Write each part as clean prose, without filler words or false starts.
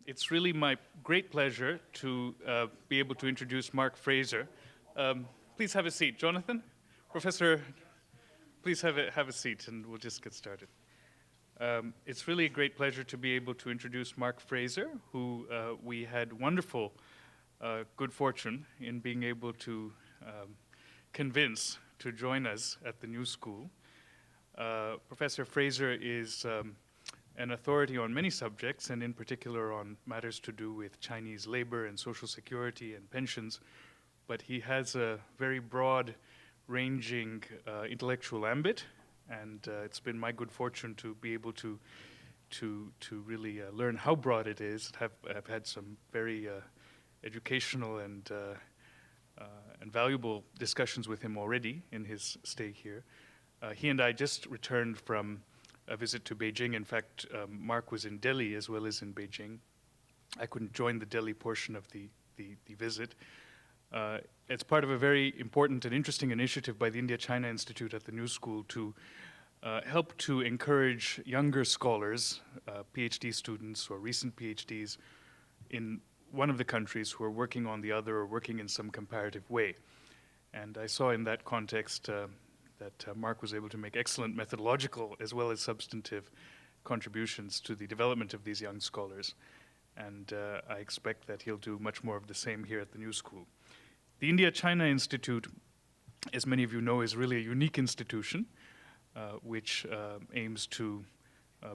It's really my great pleasure to be able to introduce Mark Frazier. Please have a seat. Jonathan, Professor, please have a seat and we'll just get started. It's really a great pleasure to be able to introduce Mark Frazier, who we had wonderful good fortune in being able to convince to join us at the New School. Professor Frazier is an authority on many subjects, and in particular on matters to do with Chinese labor and social security and pensions, but he has a very broad-ranging intellectual ambit, and it's been my good fortune to be able to really learn how broad it is. I've had some very educational and valuable discussions with him already in his stay here. He and I just returned from a visit to Beijing. In fact, Mark was in Delhi as well as in Beijing. I couldn't join the Delhi portion of the visit. It's part of a very important and interesting initiative by the India-China Institute at the New School to help to encourage younger scholars, PhD students or recent PhDs in one of the countries who are working on the other or working in some comparative way. And I saw in that context that Mark was able to make excellent methodological as well as substantive contributions to the development of these young scholars. And I expect that he'll do much more of the same here at the New School. The India-China Institute, as many of you know, is really a unique institution which aims to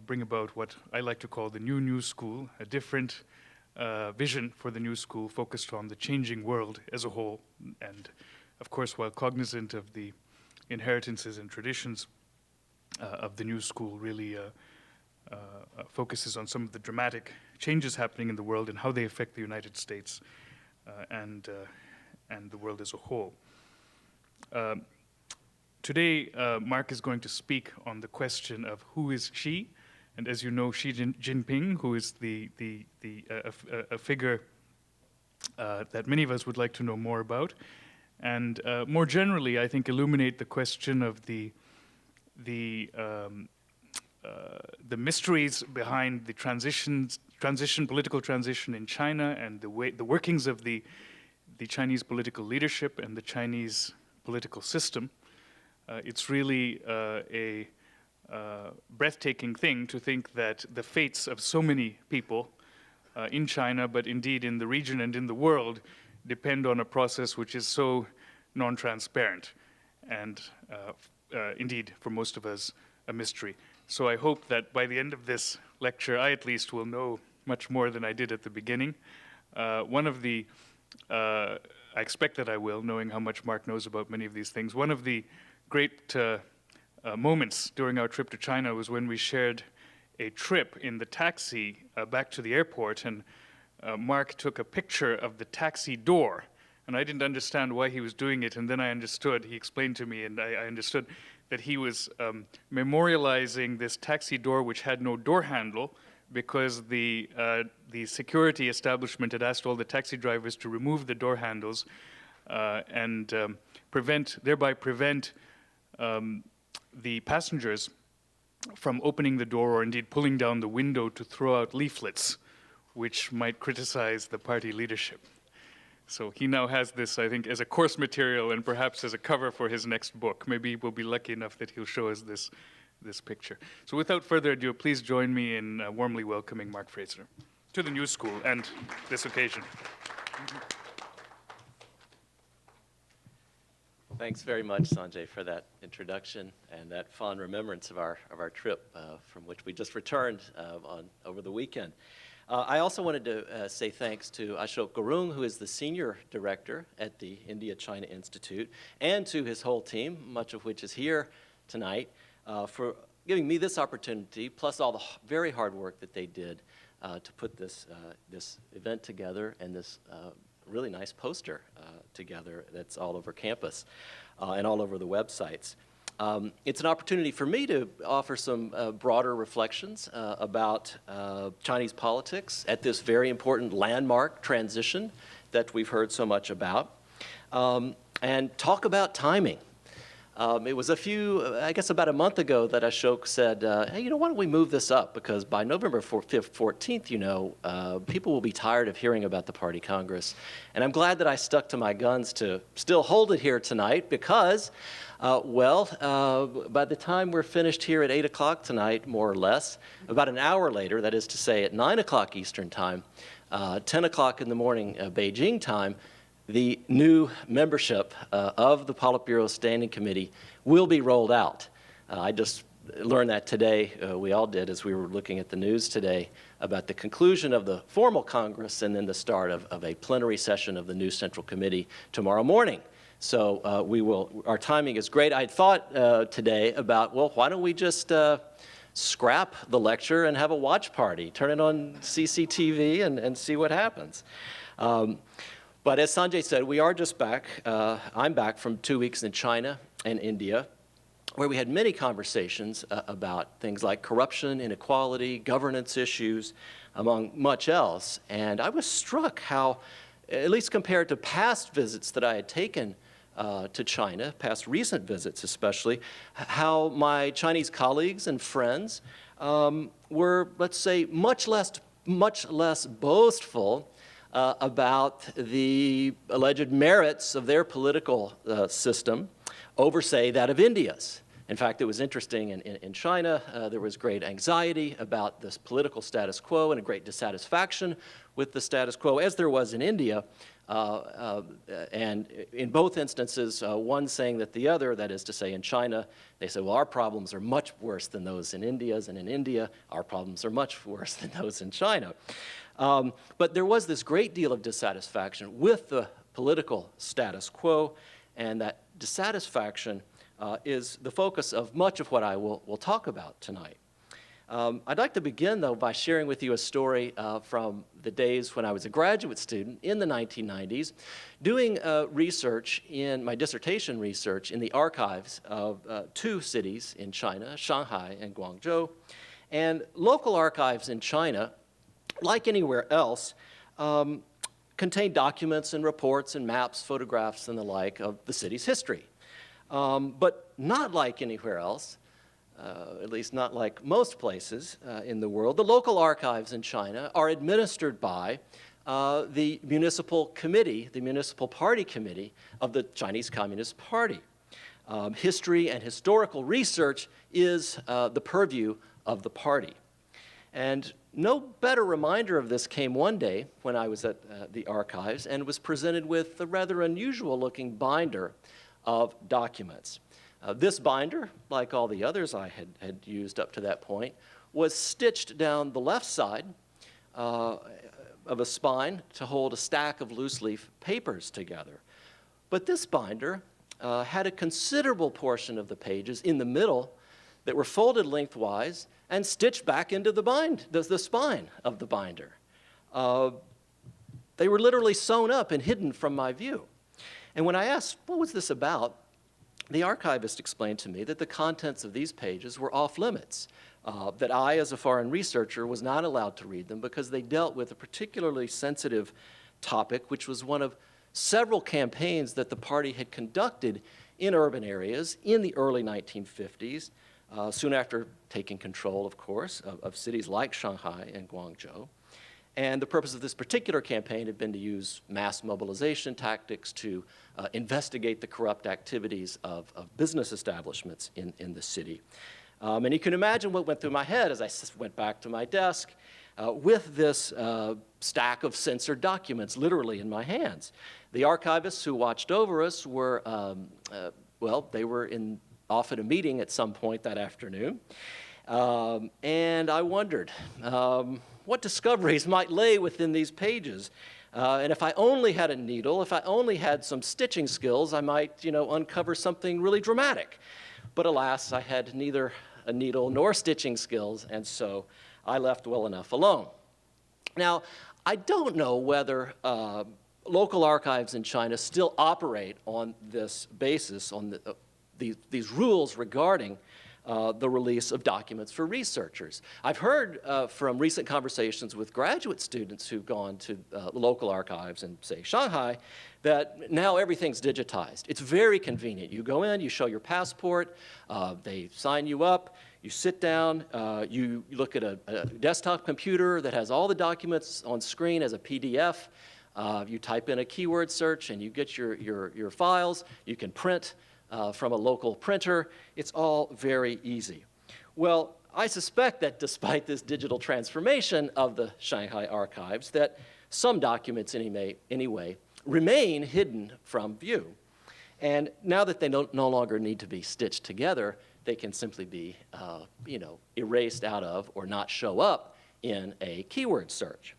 bring about what I like to call the New School, a different vision for the New School focused on the changing world as a whole. And of course, while cognizant of the inheritances and traditions of the New School, really focuses on some of the dramatic changes happening in the world and how they affect the United States and the world as a whole. Today, Mark is going to speak on the question of who is Xi, and as you know, Xi Jinping, who is a figure that many of us would like to know more about. And more generally, I think illuminate the question of the mysteries behind the political transition in China, and the workings of the Chinese political leadership and the Chinese political system. It's really a breathtaking thing to think that the fates of so many people in China, but indeed in the region and in the world, depend on a process which is so non-transparent and indeed, for most of us, a mystery. So I hope that by the end of this lecture, I at least will know much more than I did at the beginning. I expect that I will, knowing how much Mark knows about many of these things. One of the great moments during our trip to China was when we shared a trip in the taxi back to the airport, and Mark took a picture of the taxi door, and I didn't understand why he was doing it, and then I understood. He explained to me, and I understood that he was memorializing this taxi door which had no door handle because the security establishment had asked all the taxi drivers to remove the door handles and thereby prevent the passengers from opening the door or indeed pulling down the window to throw out leaflets which might criticize the party leadership. So he now has this, I think, as a course material and perhaps as a cover for his next book. Maybe we'll be lucky enough that he'll show us this picture. So without further ado, please join me in warmly welcoming Mark Frazier to the New School and this occasion. Thanks very much, Sanjay, for that introduction and that fond remembrance of our trip from which we just returned over the weekend. I also wanted to say thanks to Ashok Gurung, who is the Senior Director at the India-China Institute, and to his whole team, much of which is here tonight, for giving me this opportunity, plus all the very hard work that they did to put this event together and this really nice poster together that's all over campus and all over the websites. It's an opportunity for me to offer some broader reflections about Chinese politics at this very important landmark transition that we've heard so much about, and talk about timing. It was I guess about a month ago that Ashok said, hey, why don't we move this up? Because by November 5th, 14th, people will be tired of hearing about the Party Congress. And I'm glad that I stuck to my guns to still hold it here tonight because, by the time we're finished here at 8 o'clock tonight, more or less, about an hour later, that is to say at 9 o'clock Eastern Time, 10 o'clock in the morning Beijing time, the new membership of the Politburo Standing Committee will be rolled out. I just learned that today. We all did as we were looking at the news today about the conclusion of the formal Congress and then the start of a plenary session of the new Central Committee tomorrow morning. So our timing is great. I thought today about, well, why don't we just scrap the lecture and have a watch party, turn it on CCTV and see what happens. But as Sanjay said, we are just back. I'm back from 2 weeks in China and India, where we had many conversations about things like corruption, inequality, governance issues, among much else. And I was struck how, at least compared to past visits that I had taken to China, past recent visits especially, how my Chinese colleagues and friends were, let's say, much less boastful about the alleged merits of their political system over, say, that of India's. In fact, it was interesting in China, there was great anxiety about this political status quo and a great dissatisfaction with the status quo, as there was in India. And in both instances, one saying that the other, that is to say in China, they said, well, our problems are much worse than those in India's, and in India, our problems are much worse than those in China. But there was this great deal of dissatisfaction with the political status quo, and that dissatisfaction is the focus of much of what I will talk about tonight. I'd like to begin, though, by sharing with you a story from the days when I was a graduate student in the 1990s, doing research in my dissertation research in the archives of two cities in China, Shanghai and Guangzhou. And local archives in China, like anywhere else, contain documents and reports and maps, photographs, and the like of the city's history. But not like anywhere else, at least not like most places in the world, the local archives in China are administered by the municipal committee, the municipal party committee of the Chinese Communist Party. History and historical research is the purview of the party. And no better reminder of this came one day when I was at the archives and was presented with a rather unusual looking binder of documents. This binder, like all the others I had used up to that point, was stitched down the left side of a spine to hold a stack of loose leaf papers together. But this binder had a considerable portion of the pages in the middle that were folded lengthwise and stitched back into the spine of the binder. They were literally sewn up and hidden from my view. And when I asked, what was this about, the archivist explained to me that the contents of these pages were off limits, that I, as a foreign researcher, was not allowed to read them because they dealt with a particularly sensitive topic, which was one of several campaigns that the party had conducted in urban areas in the early 1950s, soon after taking control, of course, of cities like Shanghai and Guangzhou. And the purpose of this particular campaign had been to use mass mobilization tactics to investigate the corrupt activities of business establishments in the city. And you can imagine what went through my head as I went back to my desk with this stack of censored documents literally in my hands. The archivists who watched over us were, they were off at a meeting at some point that afternoon. And I wondered what discoveries might lay within these pages. And if I only had a needle, if I only had some stitching skills, I might, uncover something really dramatic. But alas, I had neither a needle nor stitching skills, and so I left well enough alone. Now, I don't know whether local archives in China still operate on this basis, on these rules regarding the release of documents for researchers. I've heard from recent conversations with graduate students who've gone to local archives in, say, Shanghai, that now everything's digitized. It's very convenient. You go in, you show your passport, they sign you up, you sit down, you look at a desktop computer that has all the documents on screen as a PDF. You type in a keyword search and you get your files. You can print from a local printer. It's all very easy. Well, I suspect that despite this digital transformation of the Shanghai archives, that some documents anyway remain hidden from view. And now that they no longer need to be stitched together, they can simply be erased out of or not show up in a keyword search.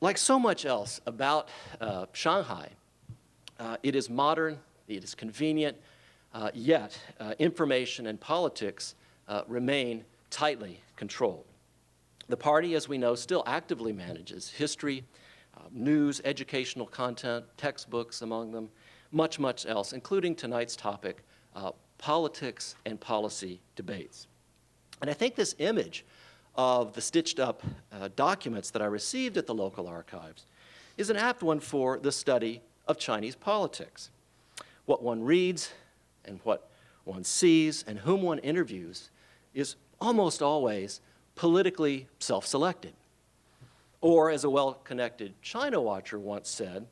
Like so much else about Shanghai, it is modern, it is convenient, yet information and politics remain tightly controlled. The party, as we know, still actively manages history, news, educational content, textbooks among them, much, much else, including tonight's topic, politics and policy debates. And I think this image of the stitched up documents that I received at the local archives is an apt one for the study of Chinese politics. What one reads and what one sees and whom one interviews is almost always politically self-selected. Or, as a well-connected China watcher once said,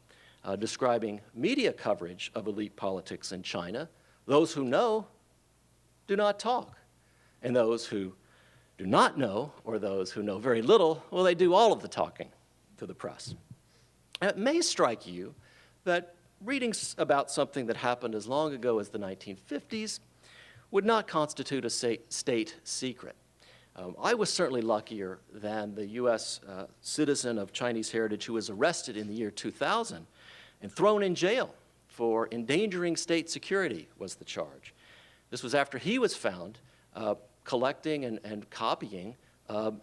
describing media coverage of elite politics in China, those who know do not talk, and those who do not know, or those who know very little, well, they do all of the talking to the press. And it may strike you that reading about something that happened as long ago as the 1950s would not constitute a state secret. I was certainly luckier than the US citizen of Chinese heritage who was arrested in the year 2000 and thrown in jail for endangering state security was the charge. This was after he was found collecting and copying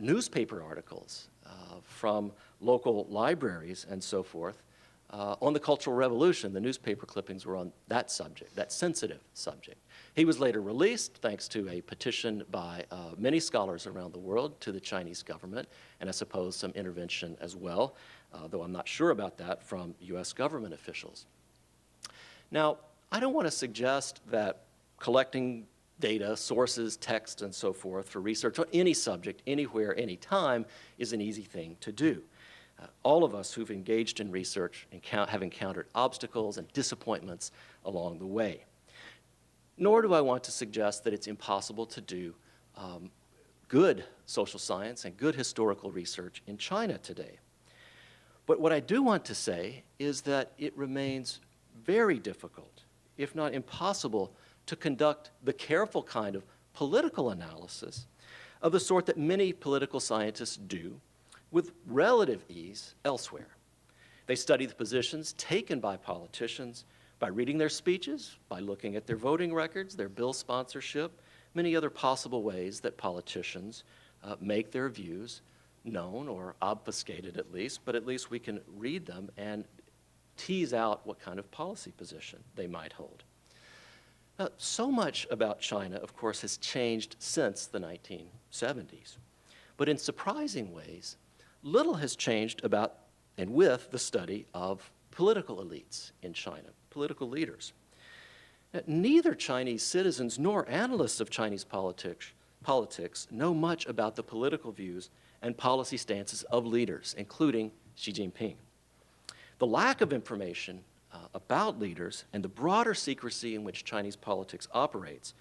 newspaper articles from local libraries and so forth on the Cultural Revolution. The newspaper clippings were on that subject, that sensitive subject. He was later released thanks to a petition by many scholars around the world to the Chinese government, and I suppose some intervention as well, though I'm not sure about that, from US government officials. Now, I don't want to suggest that collecting data, sources, text, and so forth for research on any subject, anywhere, anytime, is an easy thing to do. All of us who've engaged in research have encountered obstacles and disappointments along the way. Nor do I want to suggest that it's impossible to do good social science and good historical research in China today. But what I do want to say is that it remains very difficult, if not impossible, to conduct the careful kind of political analysis of the sort that many political scientists do with relative ease elsewhere. They study the positions taken by politicians by reading their speeches, by looking at their voting records, their bill sponsorship, many other possible ways that politicians make their views known or obfuscated at least, but at least we can read them and tease out what kind of policy position they might hold. Now, so much about China, of course, has changed since the 1970s, but in surprising ways, little has changed about and with the study of political elites in China, political leaders. Neither Chinese citizens nor analysts of Chinese politics know much about the political views and policy stances of leaders, including Xi Jinping. The lack of information about leaders and the broader secrecy in which Chinese politics operates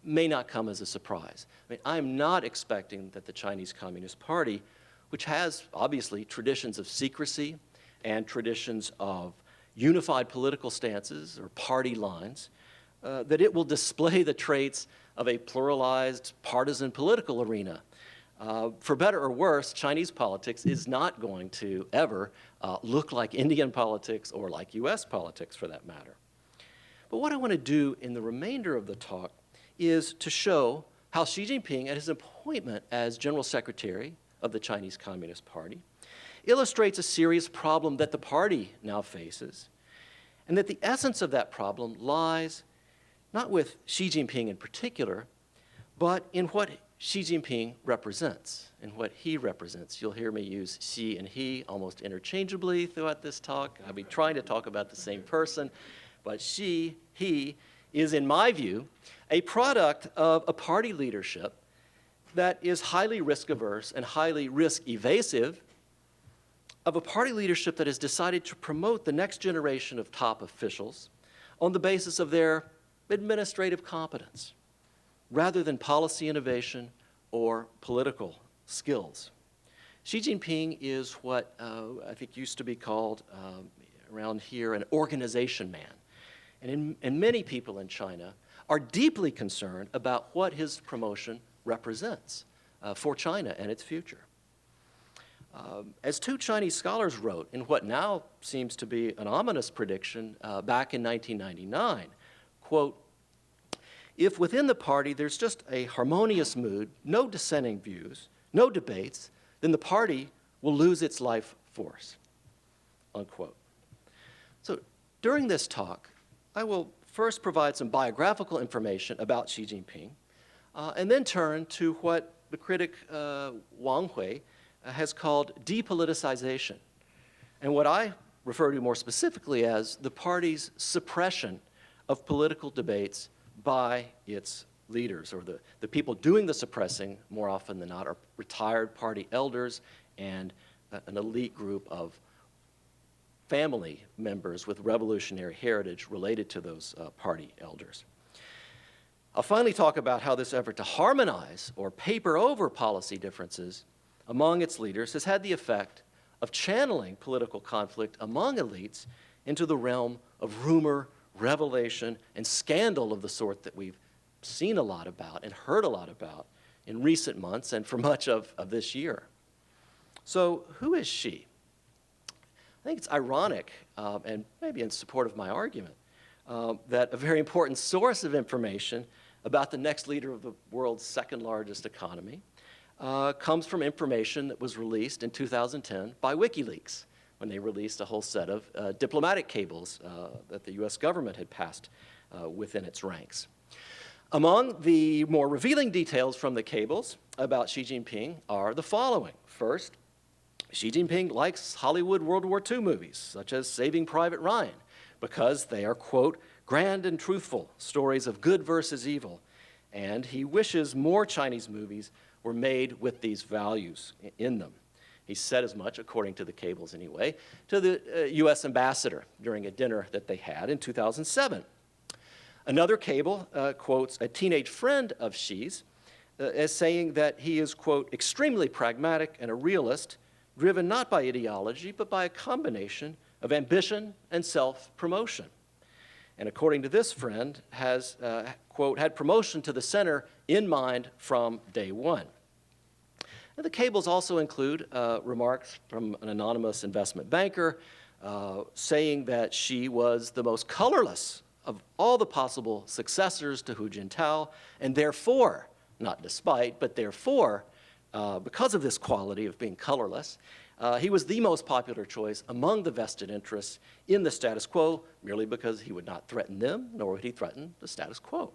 may not come as a surprise. I mean, I'm not expecting that the Chinese Communist Party, which has obviously traditions of secrecy and traditions of unified political stances or party lines, that it will display the traits of a pluralized partisan political arena. For better or worse, Chinese politics is not going to ever look like Indian politics or like US politics for that matter. But what I want to do in the remainder of the talk is to show how Xi Jinping, at his appointment as General Secretary of the Chinese Communist Party, illustrates a serious problem that the party now faces, and that the essence of that problem lies not with Xi Jinping in particular, but in what Xi Jinping represents, and what he represents. You'll hear me use Xi and he almost interchangeably throughout this talk. I'll be trying to talk about the same person, but Xi, he, is, in my view, a product of a party leadership that is highly risk-averse and highly risk-evasive, of a party leadership that has decided to promote the next generation of top officials on the basis of their administrative competence, rather than policy innovation or political skills. Xi Jinping is what I think used to be called around here an organization man. And many people in China are deeply concerned about what his promotion represents for China and its future. As two Chinese scholars wrote in what now seems to be an ominous prediction back in 1999, quote, "If within the party there's just a harmonious mood, no dissenting views, no debates, then the party will lose its life force," unquote. So during this talk, I will first provide some biographical information about Xi Jinping, and then turn to what the critic Wang Hui has called depoliticization, and what I refer to more specifically as the party's suppression of political debates by its leaders, or the people doing the suppressing more often than not are retired party elders and an elite group of family members with revolutionary heritage related to those party elders. I'll finally talk about how this effort to harmonize or paper over policy differences among its leaders has had the effect of channeling political conflict among elites into the realm of rumor, revelation, and scandal of the sort that we've seen a lot about and heard a lot about in recent months and for much of this year. So who is Xi? I think it's ironic, and maybe in support of my argument, that a very important source of information about the next leader of the world's second largest economy comes from information that was released in 2010 by WikiLeaks, when they released a whole set of diplomatic cables that the US government had passed within its ranks. Among the more revealing details from the cables about Xi Jinping are the following. First, Xi Jinping likes Hollywood World War II movies, such as Saving Private Ryan, because they are, quote, grand and truthful stories of good versus evil, and he wishes more Chinese movies were made with these values in them. He said as much, according to the cables anyway, to the US ambassador during a dinner that they had in 2007. Another cable quotes a teenage friend of Xi's as saying that he is, quote, extremely pragmatic and a realist, driven not by ideology, but by a combination of ambition and self-promotion. And according to this friend, has, quote, had promotion to the center in mind from day one. And the cables also include remarks from an anonymous investment banker saying that Xi was the most colorless of all the possible successors to Hu Jintao, and therefore, not despite, but therefore, because of this quality of being colorless, he was the most popular choice among the vested interests in the status quo, merely because he would not threaten them, nor would he threaten the status quo.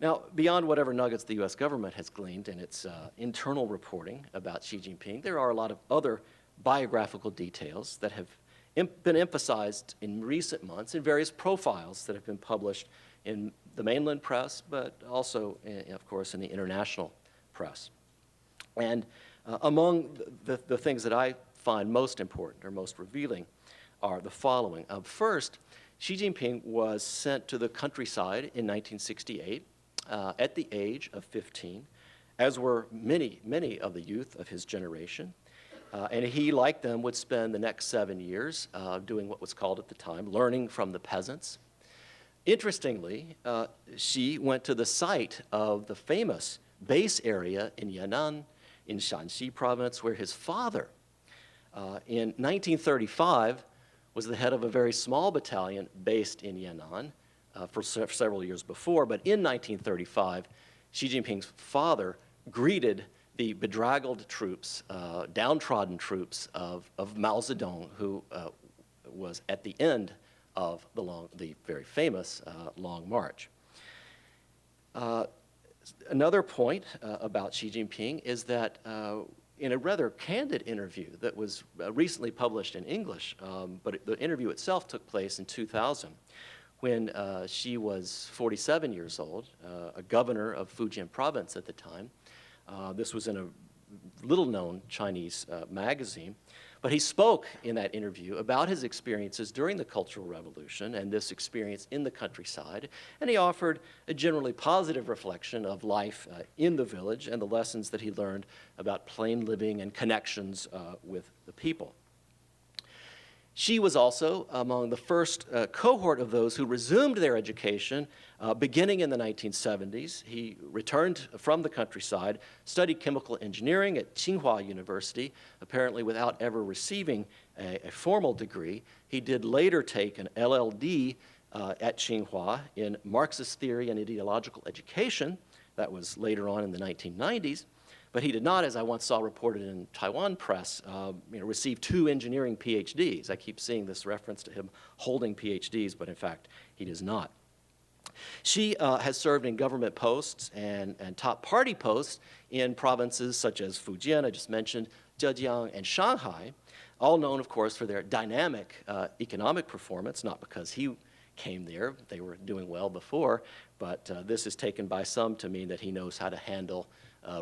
Now, beyond whatever nuggets the US government has gleaned in its internal reporting about Xi Jinping, there are a lot of other biographical details that have been emphasized in recent months in various profiles that have been published in the mainland press, but also, of course, in the international press. And among the things that I find most important or most revealing are the following. First, Xi Jinping was sent to the countryside in 1968 at the age of 15, as were many of the youth of his generation. And he, like them, would spend the next 7 years doing what was called at the time learning from the peasants. Interestingly, Xi went to the site of the famous base area in Yan'an, in Shanxi province, where his father, in 1935, was the head of a very small battalion based in Yan'an for several years before. But in 1935, Xi Jinping's father greeted the bedraggled troops, downtrodden troops of Mao Zedong, who was at the end of the very famous Long March. Another point about Xi Jinping is that in a rather candid interview that was recently published in English, but the interview itself took place in 2000, when Xi was 47 years old, a governor of Fujian province at the time. This was in a little-known Chinese magazine. But he spoke in that interview about his experiences during the Cultural Revolution and this experience in the countryside, and he offered a generally positive reflection of life in the village and the lessons that he learned about plain living and connections with the people. Xi was also among the first cohort of those who resumed their education beginning in the 1970s. He returned from the countryside, studied chemical engineering at Tsinghua University, apparently without ever receiving a formal degree. He did later take an LLD at Tsinghua in Marxist theory and ideological education. That was later on in the 1990s. But he did not, as I once saw reported in Taiwan press, receive 2 engineering PhDs. I keep seeing this reference to him holding PhDs, but in fact, he does not. Xi has served in government posts and top party posts in provinces such as Fujian, I just mentioned, Zhejiang, and Shanghai, all known, of course, for their dynamic economic performance, not because he came there. They were doing well before, but this is taken by some to mean that he knows how to handle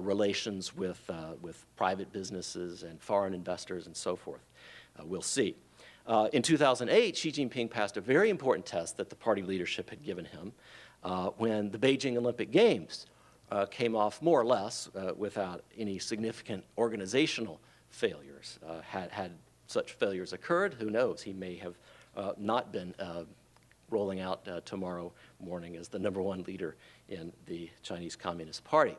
relations with private businesses and foreign investors and so forth. We'll see. In 2008, Xi Jinping passed a very important test that the party leadership had given him when the Beijing Olympic Games came off more or less without any significant organizational failures. Had such failures occurred, who knows? He may have not been rolling out tomorrow morning as the -- leader in the Chinese Communist Party.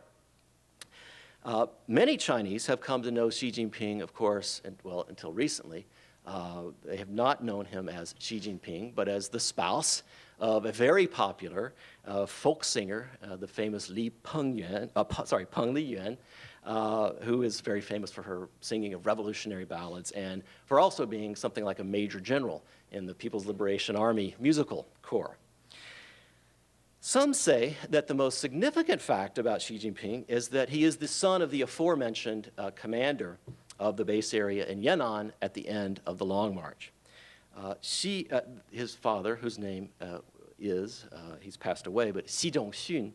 Many Chinese have come to know Xi Jinping, of course, and, well, until recently. They have not known him as Xi Jinping, but as the spouse of a very popular folk singer, the famous Peng Liyuan, who is very famous for her singing of revolutionary ballads and for also being something like a major general in the People's Liberation Army musical corps. Some say that the most significant fact about Xi Jinping is that he is the son of the aforementioned commander of the base area in Yan'an at the end of the Long March. His father, whose name he's passed away, but Xi Jinping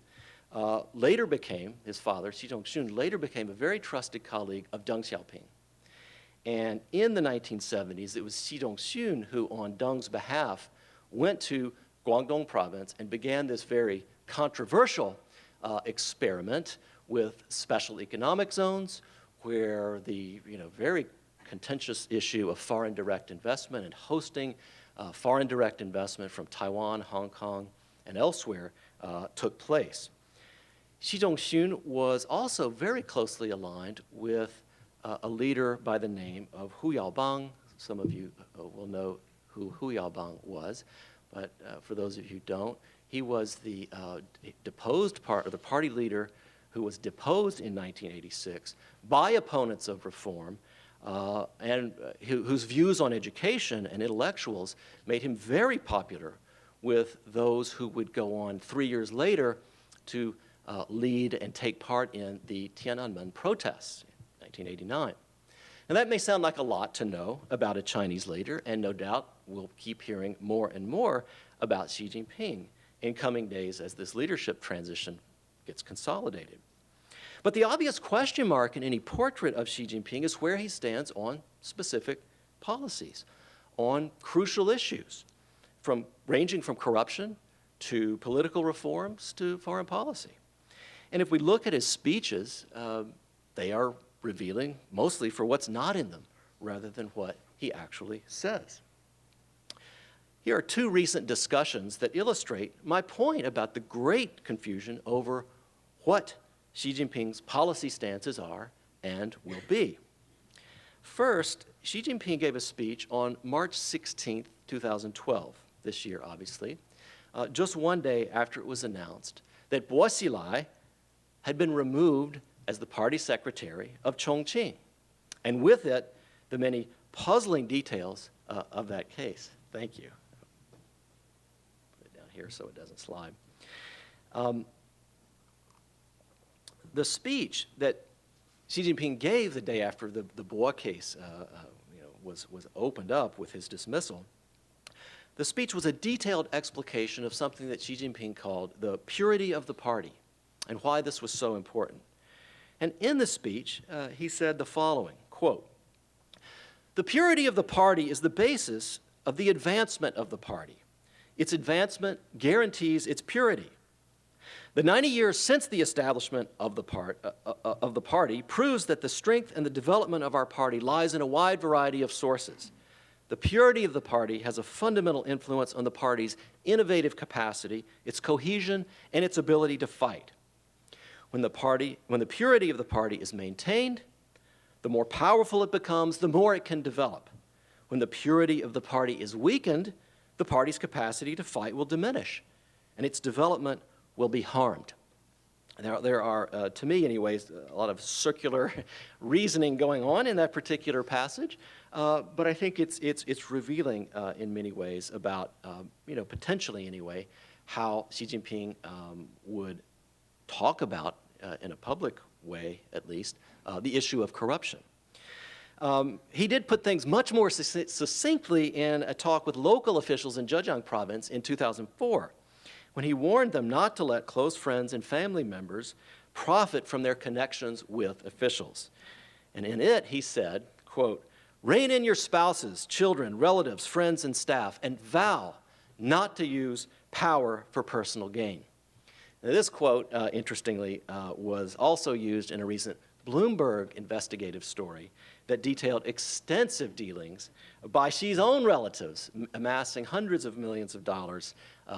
later became, his father, Xi Jinping, later became a very trusted colleague of Deng Xiaoping. And in the 1970s, it was Xi Jinping who, on Deng's behalf, went to Guangdong province and began this very controversial experiment with special economic zones, where the very contentious issue of foreign direct investment and hosting foreign direct investment from Taiwan, Hong Kong, and elsewhere took place. Xi Jinping was also very closely aligned with a leader by the name of Hu Yaobang. Some of you will know who Hu Yaobang was. But for those of you who don't, he was the deposed the party leader who was deposed in 1986 by opponents of reform and whose views on education and intellectuals made him very popular with those who would go on 3 years later to lead and take part in the Tiananmen protests in 1989. And that may sound like a lot to know about a Chinese leader, and no doubt we'll keep hearing more and more about Xi Jinping in coming days as this leadership transition gets consolidated. But the obvious question mark in any portrait of Xi Jinping is where he stands on specific policies, on crucial issues, ranging from corruption to political reforms to foreign policy. And if we look at his speeches, they are revealing mostly for what's not in them rather than what he actually says. Here are 2 recent discussions that illustrate my point about the great confusion over what Xi Jinping's policy stances are and will be. First, Xi Jinping gave a speech on March 16th, 2012, this year obviously, just one day after it was announced that Bo Xilai had been removed as the party secretary of Chongqing, and with it, the many puzzling details of that case. Thank you. here so it doesn't slide. The speech that Xi Jinping gave the day after the Bo case was opened up with his dismissal, the speech was a detailed explication of something that Xi Jinping called the purity of the party and why this was so important. And in the speech, he said the following, quote, "The purity of the party is the basis of the advancement of the party. Its advancement guarantees its purity. The 90 years since the establishment of the party proves that the strength and the development of our party lies in a wide variety of sources. The purity of the party has a fundamental influence on the party's innovative capacity, its cohesion, and its ability to fight. When the purity of the party is maintained, the more powerful it becomes, the more it can develop. When the purity of the party is weakened, the party's capacity to fight will diminish, and its development will be harmed." There are, to me anyways, a lot of circular reasoning going on in that particular passage, but I think it's revealing in many ways about, potentially anyway, how Xi Jinping would talk about, in a public way at least, the issue of corruption. He did put things much more succinctly in a talk with local officials in Zhejiang province in 2004, when he warned them not to let close friends and family members profit from their connections with officials. And in it, he said, quote, "Rein in your spouses, children, relatives, friends, and staff, and vow not to use power for personal gain." Now, this quote, interestingly, was also used in a recent Bloomberg investigative story that detailed extensive dealings by Xi's own relatives, amassing hundreds of millions of dollars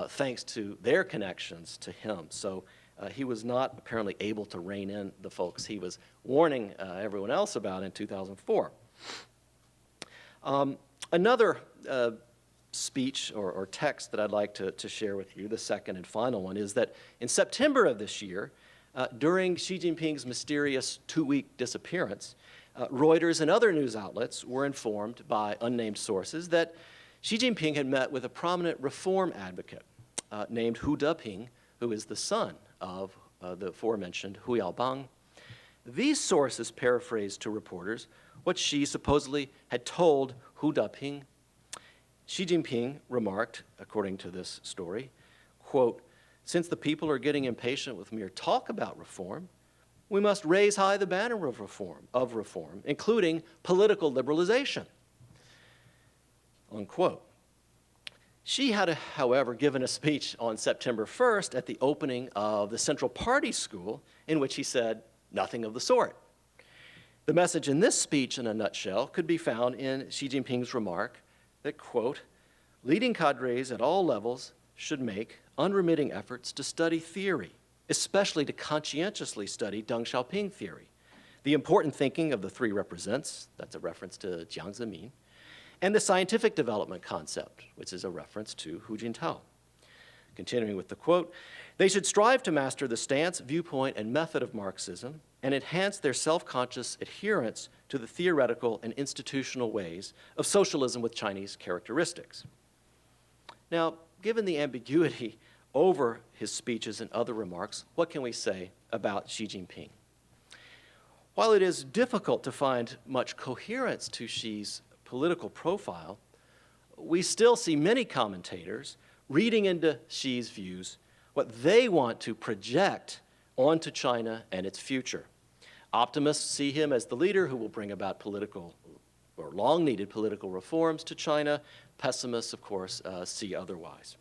thanks to their connections to him. So he was not apparently able to rein in the folks he was warning everyone else about in 2004. Another speech or text that I'd like to share with you, the second and final one, is that in September of this year, during Xi Jinping's mysterious 2-week disappearance, Reuters and other news outlets were informed by unnamed sources that Xi Jinping had met with a prominent reform advocate named Hu Deping, who is the son of the aforementioned Hu Yaobang. These sources paraphrased to reporters what Xi supposedly had told Hu Deping. Xi Jinping remarked, according to this story, quote, "Since the people are getting impatient with mere talk about reform, we must raise high the banner of reform, including political liberalization," unquote. Xi had, however, given a speech on September 1st at the opening of the Central Party School in which he said nothing of the sort. The message in this speech, in a nutshell, could be found in Xi Jinping's remark that, quote, "Leading cadres at all levels should make unremitting efforts to study theory, especially to conscientiously study Deng Xiaoping theory. The important thinking of the three represents," that's a reference to Jiang Zemin, "and the scientific development concept," which is a reference to Hu Jintao. Continuing with the quote, "They should strive to master the stance, viewpoint, and method of Marxism and enhance their self-conscious adherence to the theoretical and institutional ways of socialism with Chinese characteristics." Now, given the ambiguity over his speeches and other remarks, what can we say about Xi Jinping? While it is difficult to find much coherence to Xi's political profile, we still see many commentators reading into Xi's views what they want to project onto China and its future. Optimists see him as the leader who will bring about political or long-needed political reforms to China. Pessimists, of course, see otherwise.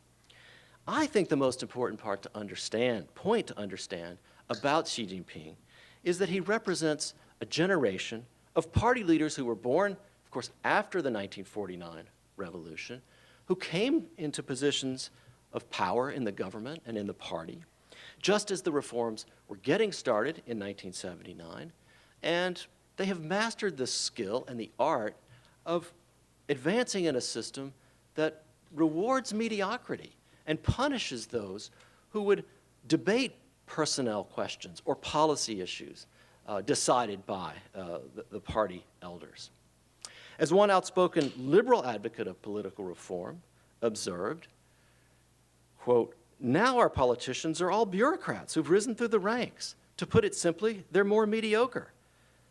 I think the most important point to understand about Xi Jinping is that he represents a generation of party leaders who were born, of course, after the 1949 revolution, who came into positions of power in the government and in the party, just as the reforms were getting started in 1979, and they have mastered the skill and the art of advancing in a system that rewards mediocrity and punishes those who would debate personnel questions or policy issues decided by the party elders. As one outspoken liberal advocate of political reform observed, quote, now our politicians are all bureaucrats who've risen through the ranks. To put it simply, they're more mediocre.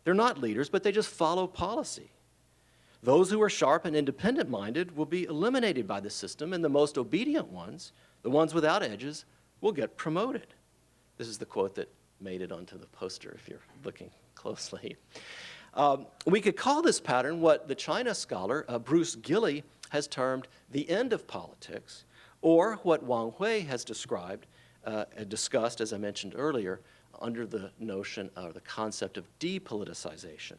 They're not leaders, but they just follow policy. Those who are sharp and independent-minded will be eliminated by the system, and the most obedient ones, the ones without edges, will get promoted. This is the quote that made it onto the poster if you're looking closely. We could call this pattern what the China scholar Bruce Gilley has termed the end of politics, or what Wang Hui has discussed, as I mentioned earlier, under the notion or the concept of depoliticization.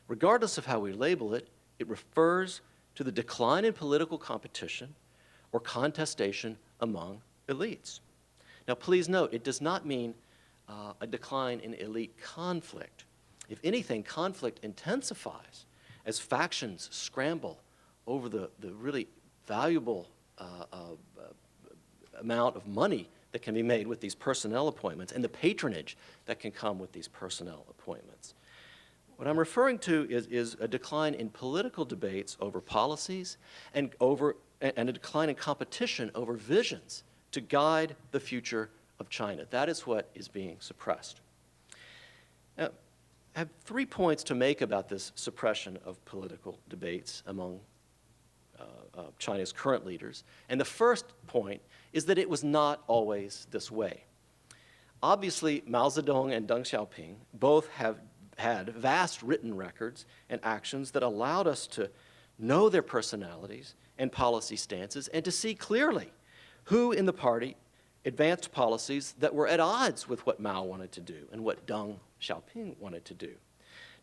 Regardless of how we label it, it refers to the decline in political competition or contestation among elites. Now, please note, it does not mean a decline in elite conflict. If anything, conflict intensifies as factions scramble over the really valuable amount of money that can be made with these personnel appointments and the patronage that can come with these personnel appointments. What I'm referring to is a decline in political debates over policies and a decline in competition over visions to guide the future of China. That is what is being suppressed. Now, I have 3 points to make about this suppression of political debates among China's current leaders. And the first point is that it was not always this way. Obviously, Mao Zedong and Deng Xiaoping both have had vast written records and actions that allowed us to know their personalities and policy stances and to see clearly who in the party advanced policies that were at odds with what Mao wanted to do and what Deng Xiaoping wanted to do.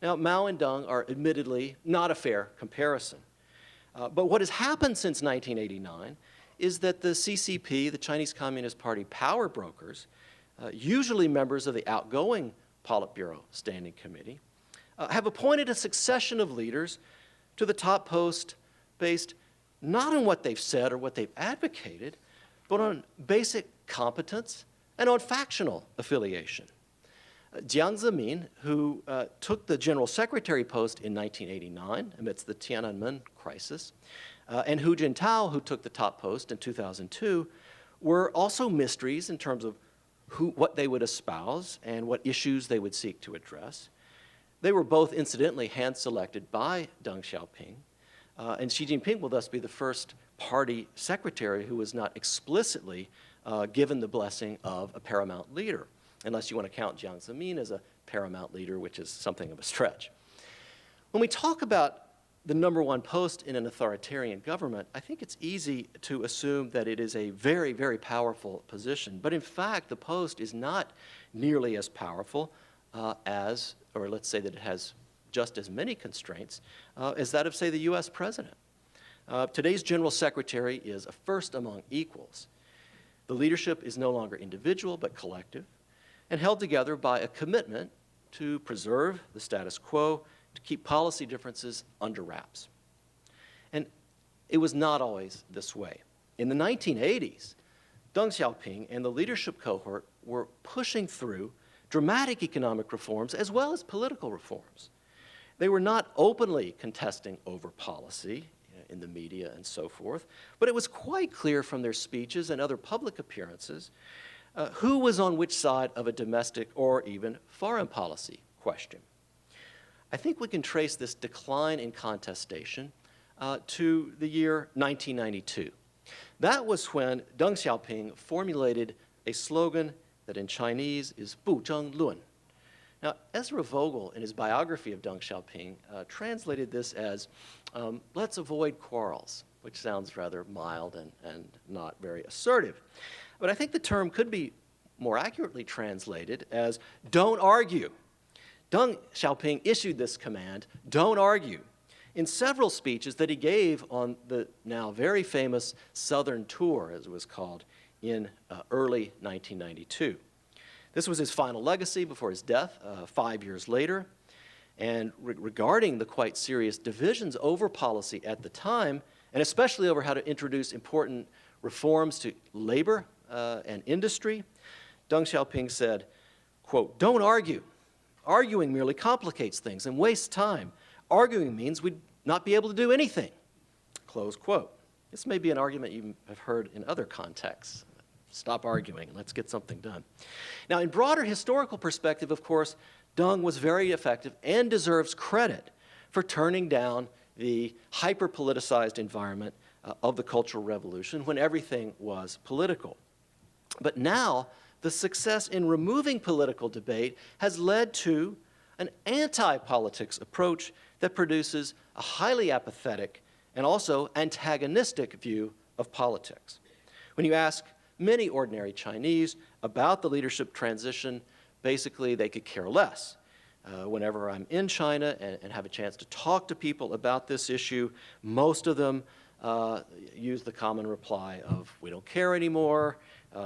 Now, Mao and Deng are admittedly not a fair comparison. But what has happened since 1989 is that the CCP, the Chinese Communist Party power brokers, usually members of the outgoing Politburo Standing Committee, have appointed a succession of leaders to the top post based not on what they've said or what they've advocated, but on basic competence and on factional affiliation. Jiang Zemin, who took the general secretary post in 1989 amidst the Tiananmen crisis, and Hu Jintao, who took the top post in 2002, were also mysteries in terms of what they would espouse and what issues they would seek to address. They were both incidentally hand-selected by Deng Xiaoping, and Xi Jinping will thus be the first party secretary who was not explicitly given the blessing of a paramount leader, unless you want to count Jiang Zemin as a paramount leader, which is something of a stretch. When we talk about the #1 post in an authoritarian government, I think it's easy to assume that it is a very, very powerful position. But in fact, the post is not nearly as powerful or let's say that it has just as many constraints as that of, say, the US president. Today's general secretary is a first among equals. The leadership is no longer individual but collective, and held together by a commitment to preserve the status quo, to keep policy differences under wraps. And it was not always this way. In the 1980s, Deng Xiaoping and the leadership cohort were pushing through dramatic economic reforms as well as political reforms. They were not openly contesting over policy in the media and so forth, but it was quite clear from their speeches and other public appearances who was on which side of a domestic or even foreign policy question. I think we can trace this decline in contestation to the year 1992. That was when Deng Xiaoping formulated a slogan that in Chinese is 不争论. Now, Ezra Vogel, in his biography of Deng Xiaoping, translated this as, let's avoid quarrels, which sounds rather mild and not very assertive. But I think the term could be more accurately translated as don't argue. Deng Xiaoping issued this command, don't argue, in several speeches that he gave on the now very famous Southern Tour, as it was called, in early 1992. This was his final legacy before his death 5 years later. And regarding the quite serious divisions over policy at the time, and especially over how to introduce important reforms to labor and industry, Deng Xiaoping said, quote, don't argue. Arguing merely complicates things and wastes time. Arguing means we'd not be able to do anything, close quote. This may be an argument you have heard in other contexts, Stop arguing. Let's get something done. Now, in broader historical perspective, of course, Deng was very effective and deserves credit for turning down the hyper-politicized environment of the Cultural Revolution when everything was political. But now, the success in removing political debate has led to an anti-politics approach that produces a highly apathetic and also antagonistic view of politics. When you ask many ordinary Chinese about the leadership transition, basically they could care less. Whenever I'm in China and have a chance to talk to people about this issue, most of them use the common reply of, we don't care anymore,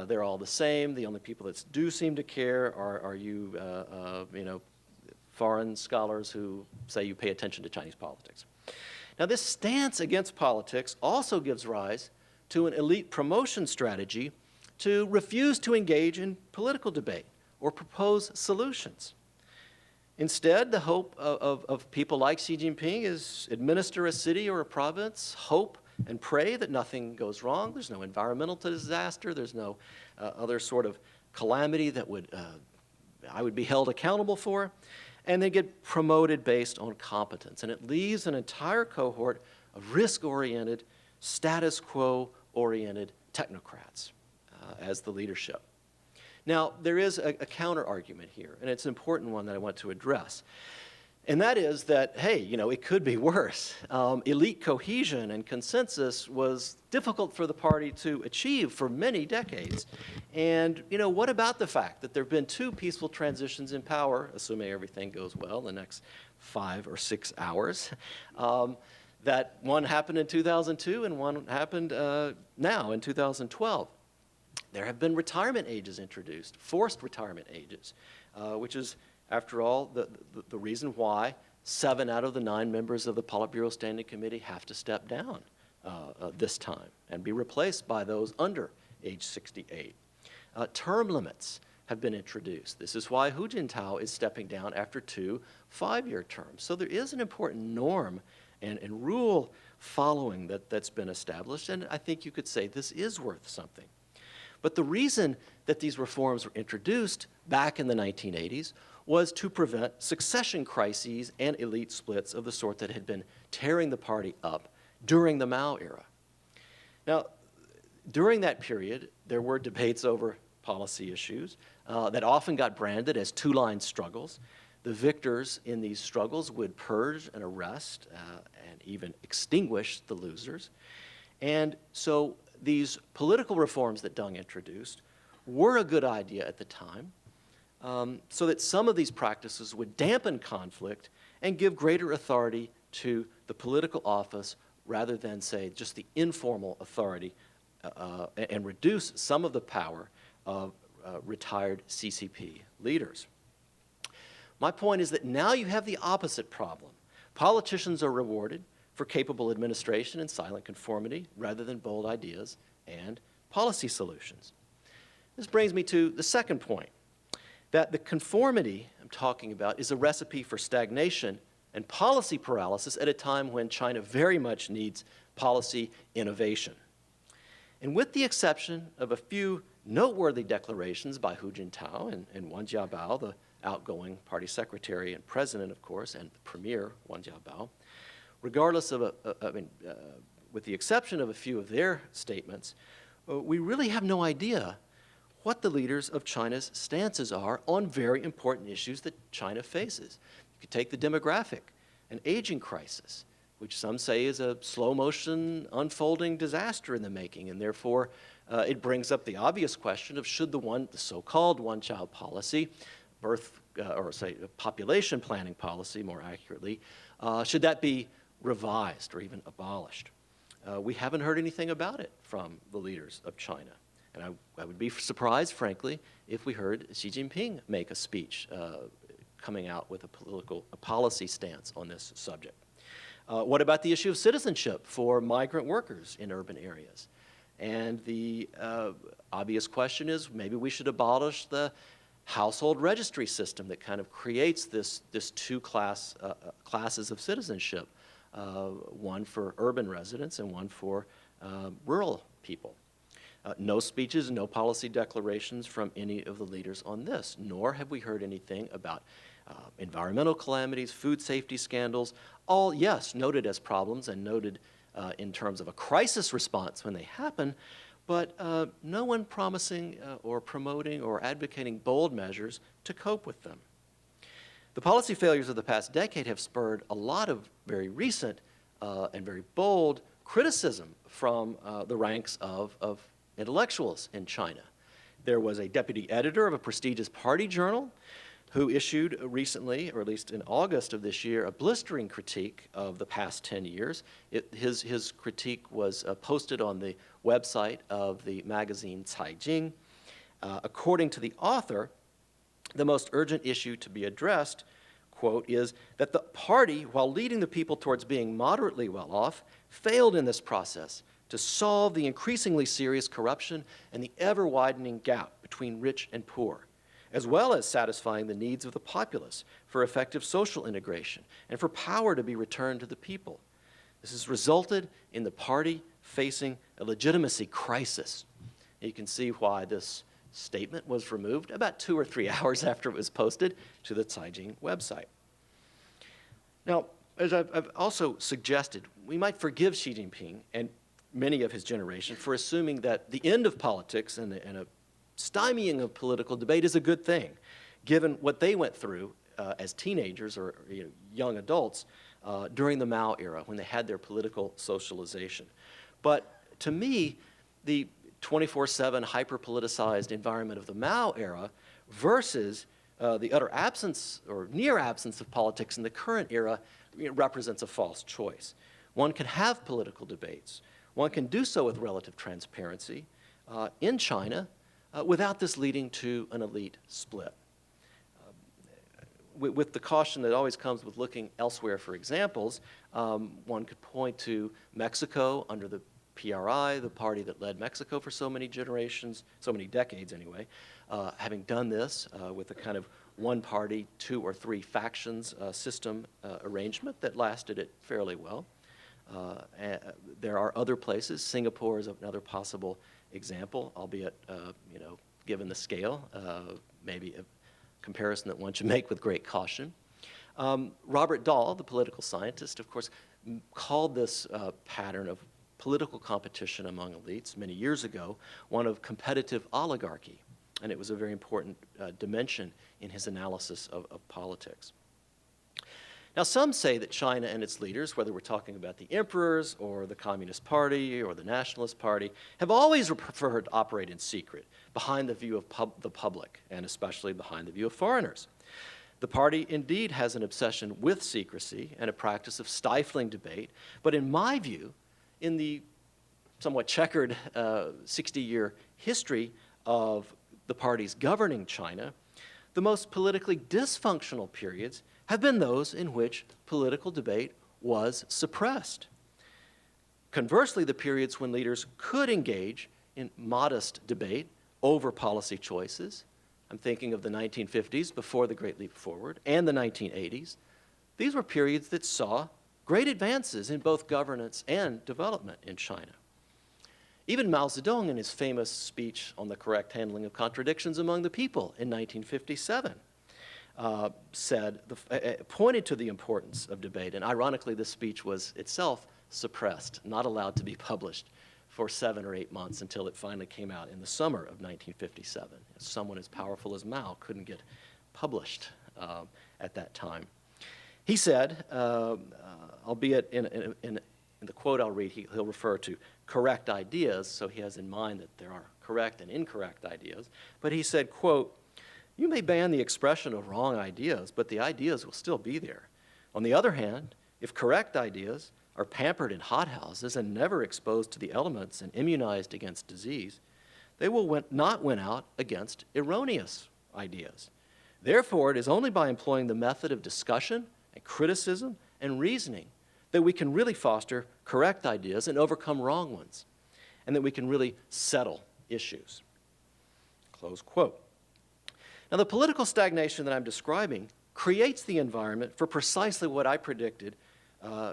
they're all the same, the only people that do seem to care are you, foreign scholars who say you pay attention to Chinese politics. Now, this stance against politics also gives rise to an elite promotion strategy to refuse to engage in political debate or propose solutions. Instead, the hope of people like Xi Jinping is administer a city or a province, hope and pray that nothing goes wrong. There's no environmental disaster. There's no other sort of calamity that I would be held accountable for. And they get promoted based on competence. And it leaves an entire cohort of risk-oriented, status quo-oriented technocrats as the leadership. Now, there is a counter-argument here, and it's an important one that I want to address. And that is that, hey, it could be worse. Elite cohesion and consensus was difficult for the party to achieve for many decades. And, what about the fact that there have been 2 peaceful transitions in power, assuming everything goes well in the next 5 or 6 hours, that one happened in 2002 and one happened now in 2012. There have been retirement ages introduced, forced retirement ages, which is, after all, the reason why 7 out of the 9 members of the Politburo Standing Committee have to step down this time and be replaced by those under age 68. Term limits have been introduced. This is why Hu Jintao is stepping down after 2 5-year terms. So there is an important norm and rule following that's been established, and I think you could say this is worth something. But the reason that these reforms were introduced back in the 1980s was to prevent succession crises and elite splits of the sort that had been tearing the party up during the Mao era. Now, during that period, there were debates over policy issues that often got branded as 2-line struggles. The victors in these struggles would purge and arrest and even extinguish the losers. And so these political reforms that Deng introduced were a good idea at the time, so that some of these practices would dampen conflict and give greater authority to the political office rather than, say, just the informal authority and reduce some of the power of retired CCP leaders. My point is that now you have the opposite problem. Politicians are rewarded for capable administration and silent conformity rather than bold ideas and policy solutions. This brings me to the second point, that the conformity I'm talking about is a recipe for stagnation and policy paralysis at a time when China very much needs policy innovation. And with the exception of a few noteworthy declarations by Hu Jintao and Wen Jiabao, the outgoing party secretary and president, of course, and the premier, Wen Jiabao, regardless of, with the exception of a few of their statements, we really have no idea what the leaders of China's stances are on very important issues that China faces. You could take the demographic and aging crisis, which some say is a slow-motion unfolding disaster in the making, and therefore it brings up the obvious question of should the so-called one-child policy, population planning policy more accurately, should that be revised or even abolished? We haven't heard anything about it from the leaders of China. And I would be surprised, frankly, if we heard Xi Jinping make a speech coming out with a policy stance on this subject. What about the issue of citizenship for migrant workers in urban areas? And the obvious question is maybe we should abolish the household registry system that kind of creates this 2 classes of citizenship, one for urban residents and one for rural people. No speeches, no policy declarations from any of the leaders on this, nor have we heard anything about environmental calamities, food safety scandals, all, yes, noted as problems and noted in terms of a crisis response when they happen, but no one promising or promoting or advocating bold measures to cope with them. The policy failures of the past decade have spurred a lot of very recent and very bold criticism from the ranks of intellectuals in China. There was a deputy editor of a prestigious party journal who issued recently, or at least in August of this year, a blistering critique of the past 10 years. His critique was posted on the website of the magazine Caijing. According to the author, the most urgent issue to be addressed, quote, is that the party, while leading the people towards being moderately well off, failed in this process to solve the increasingly serious corruption and the ever-widening gap between rich and poor, as well as satisfying the needs of the populace for effective social integration and for power to be returned to the people. This has resulted in the party facing a legitimacy crisis. You can see why this statement was removed about 2 or 3 hours after it was posted to the Caijing website. Now, as I've also suggested, we might forgive Xi Jinping and many of his generation for assuming that the end of politics and a stymieing of political debate is a good thing, given what they went through as teenagers or young adults during the Mao era when they had their political socialization. But to me, the 24/7 hyper-politicized environment of the Mao era versus the utter absence or near absence of politics in the current era represents a false choice. One can have political debates. One can do so with relative transparency in China without this leading to an elite split. With the caution that always comes with looking elsewhere for examples, one could point to Mexico under the PRI, the party that led Mexico for so many generations, so many decades anyway, having done this with a kind of one party, 2 or 3 factions system arrangement that lasted it fairly well. There are other places. Singapore is another possible example, albeit, given the scale, maybe a comparison that one should make with great caution. Robert Dahl, the political scientist, of course, called this pattern of political competition among elites many years ago one of competitive oligarchy, and it was a very important dimension in his analysis of politics. Now, some say that China and its leaders, whether we're talking about the emperors or the Communist Party or the Nationalist Party, have always preferred to operate in secret, behind the view of the public, and especially behind the view of foreigners. The party indeed has an obsession with secrecy and a practice of stifling debate, but in my view, in the somewhat checkered 60-year history of the parties governing China, the most politically dysfunctional periods have been those in which political debate was suppressed. Conversely, the periods when leaders could engage in modest debate over policy choices, I'm thinking of the 1950s before the Great Leap Forward and the 1980s, these were periods that saw great advances in both governance and development in China. Even Mao Zedong, in his famous speech on the correct handling of contradictions among the people in 1957, pointed to the importance of debate. And ironically, this speech was itself suppressed, not allowed to be published for 7 or 8 months until it finally came out in the summer of 1957. Someone as powerful as Mao couldn't get published at that time. He said, albeit in the quote I'll read, he'll refer to correct ideas, so he has in mind that there are correct and incorrect ideas. But he said, quote, "You may ban the expression of wrong ideas, but the ideas will still be there. On the other hand, if correct ideas are pampered in hothouses and never exposed to the elements and immunized against disease, they will not win out against erroneous ideas. Therefore, it is only by employing the method of discussion and criticism and reasoning that we can really foster correct ideas and overcome wrong ones, and that we can really settle issues." Close quote. Now, the political stagnation that I'm describing creates the environment for precisely what I predicted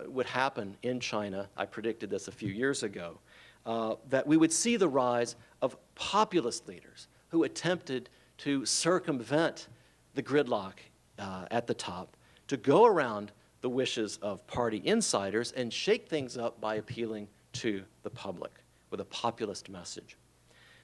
would happen in China. I predicted this a few years ago. that we would see the rise of populist leaders who attempted to circumvent the gridlock at the top, to go around the wishes of party insiders and shake things up by appealing to the public with a populist message.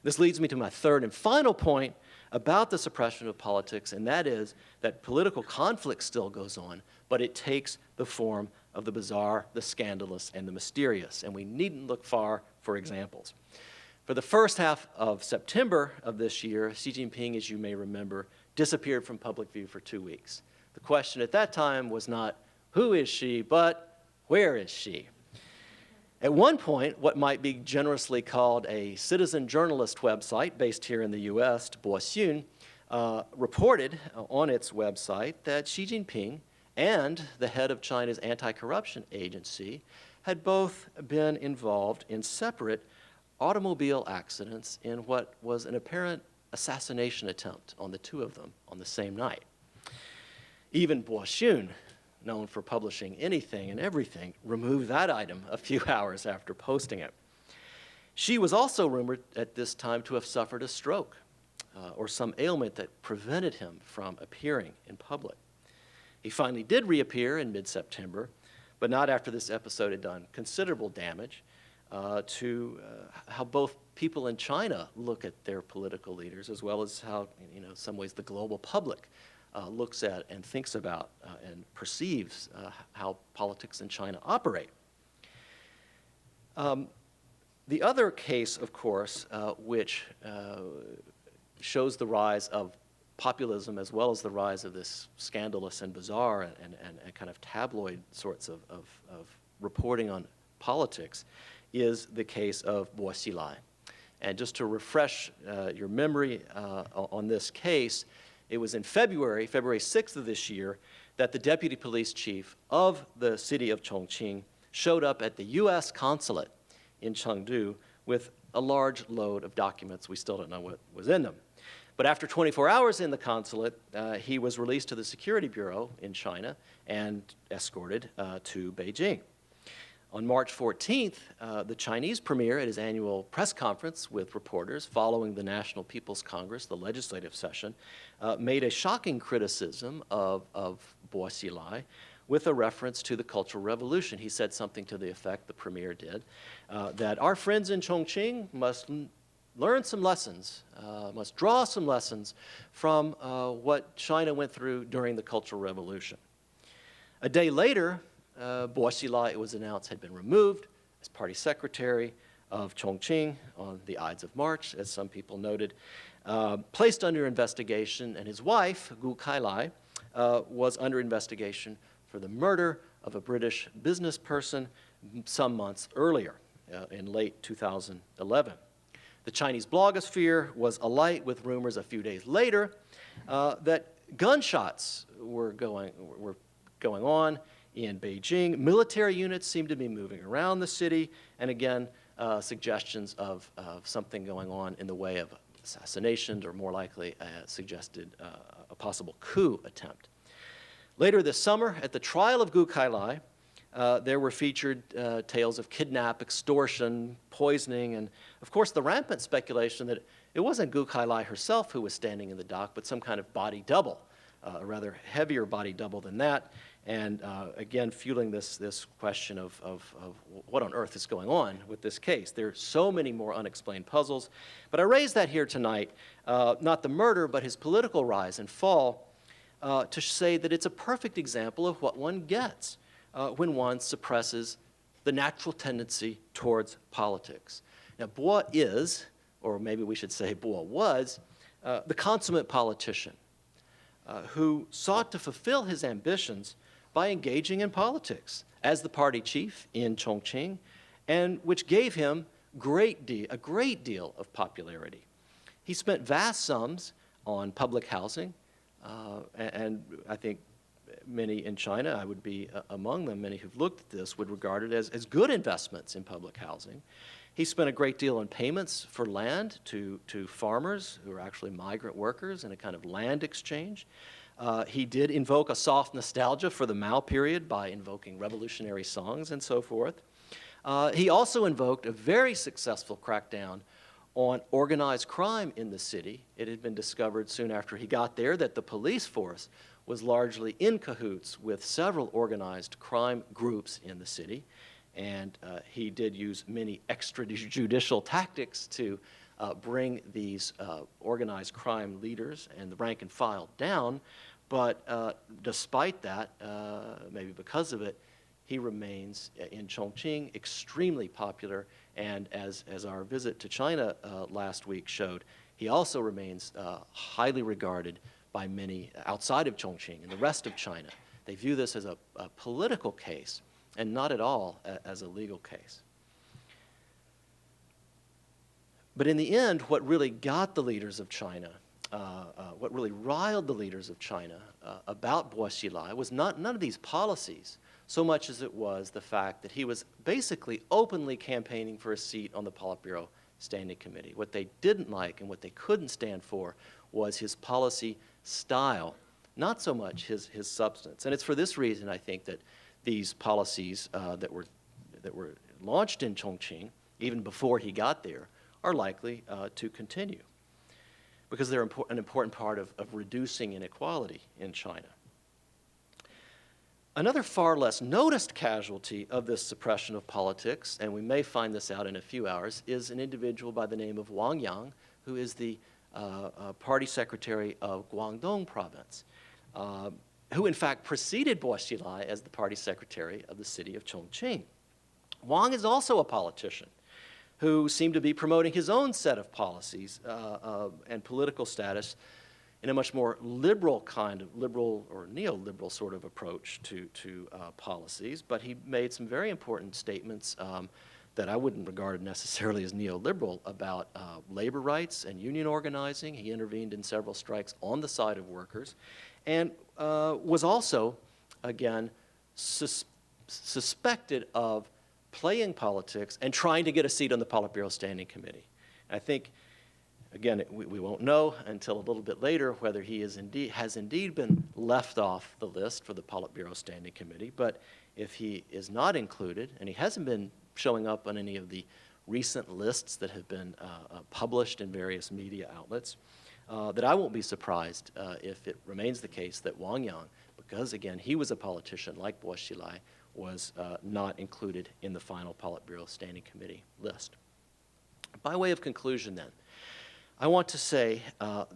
This leads me to my third and final point about the suppression of politics, and that is that political conflict still goes on, but it takes the form of the bizarre, the scandalous, and the mysterious, and we needn't look far for examples. For the first half of September of this year, Xi Jinping, as you may remember, disappeared from public view for 2 weeks. The question at that time was not, who is she, but where is she? At one point, what might be generously called a citizen journalist website based here in the US, Boxun, reported on its website that Xi Jinping and the head of China's anti-corruption agency had both been involved in separate automobile accidents in what was an apparent assassination attempt on the two of them on the same night. Even Boxun, known for publishing anything and everything, removed that item a few hours after posting it. Xi was also rumored at this time to have suffered a stroke or some ailment that prevented him from appearing in public. He finally did reappear in mid-September, but not after this episode had done considerable damage to how both people in China look at their political leaders, as well as how, in some ways, the global public looks at and thinks about and perceives how politics in China operate. The other case, of course, which shows the rise of populism as well as the rise of this scandalous and bizarre and kind of tabloid sorts of reporting on politics, is the case of Boxilai. And just to refresh your memory on this case, it was in February 6th of this year, that the deputy police chief of the city of Chongqing showed up at the U.S. consulate in Chengdu with a large load of documents. We still don't know what was in them. But after 24 hours in the consulate, he was released to the Security Bureau in China and escorted to Beijing. On March 14th, the Chinese premier at his annual press conference with reporters following the National People's Congress, the legislative session, made a shocking criticism of Boxilai with a reference to the Cultural Revolution. He said something to the effect, the premier did, that our friends in Chongqing must learn some lessons, must draw some lessons from what China went through during the Cultural Revolution. A day later, Boxilai, it was announced, had been removed as party secretary of Chongqing on the Ides of March, as some people noted, placed under investigation, and his wife, Gu Kailai, was under investigation for the murder of a British business person some months earlier, in late 2011. The Chinese blogosphere was alight with rumors a few days later that gunshots were going on in Beijing. Military units seemed to be moving around the city, and again, suggestions of something going on in the way of assassinations, or more likely suggested a possible coup attempt. Later this summer, at the trial of Gu Kailai, there were featured tales of kidnap, extortion, poisoning, and of course the rampant speculation that it wasn't Gu Kailai herself who was standing in the dock, but some kind of body double, a rather heavier body double than that, and again fueling this question of what on earth is going on with this case. There are so many more unexplained puzzles, but I raise that here tonight, not the murder, but his political rise and fall, to say that it's a perfect example of what one gets when one suppresses the natural tendency towards politics. Now, Bo is, or maybe we should say Bo was, the consummate politician who sought to fulfill his ambitions by engaging in politics as the party chief in Chongqing, and which gave him a great deal of popularity. He spent vast sums on public housing, and I think many in China, I would be among them, many who've looked at this would regard it as good investments in public housing. He spent a great deal on payments for land to farmers who are actually migrant workers in a kind of land exchange. He did invoke a soft nostalgia for the Mao period by invoking revolutionary songs and so forth. He also invoked a very successful crackdown on organized crime in the city. It had been discovered soon after he got there that the police force was largely in cahoots with several organized crime groups in the city, and he did use many extrajudicial tactics to bring these organized crime leaders and the rank and file down, but despite that, maybe because of it, he remains in Chongqing extremely popular, and as our visit to China last week showed, he also remains highly regarded by many outside of Chongqing and the rest of China. They view this as a political case and not at all as a legal case. But in the end, what really got the leaders of China, what really riled the leaders of China about Bo Xilai was none of these policies, so much as it was the fact that he was basically openly campaigning for a seat on the Politburo Standing Committee. What they didn't like and what they couldn't stand for was his policy style, not so much his substance. And it's for this reason, I think, that these policies that were launched in Chongqing, even before he got there, are likely to continue, because they're an important part of reducing inequality in China. Another far less noticed casualty of this suppression of politics, and we may find this out in a few hours, is an individual by the name of Wang Yang, who is the party secretary of Guangdong province, who in fact preceded Bo Xilai as the party secretary of the city of Chongqing. Wang is also a politician who seemed to be promoting his own set of policies and political status in a much more liberal kind of liberal or neoliberal sort of approach to policies. But he made some very important statements that I wouldn't regard necessarily as neoliberal about labor rights and union organizing. He intervened in several strikes on the side of workers, and was also, again, suspected of playing politics and trying to get a seat on the Politburo Standing Committee. I think, again, we won't know until a little bit later whether he has indeed been left off the list for the Politburo Standing Committee, but if he is not included, and he hasn't been showing up on any of the recent lists that have been published in various media outlets, that I won't be surprised if it remains the case that Wang Yang, because again, he was a politician like Bo Xilai, was not included in the final Politburo Standing Committee list. By way of conclusion then, I want to say a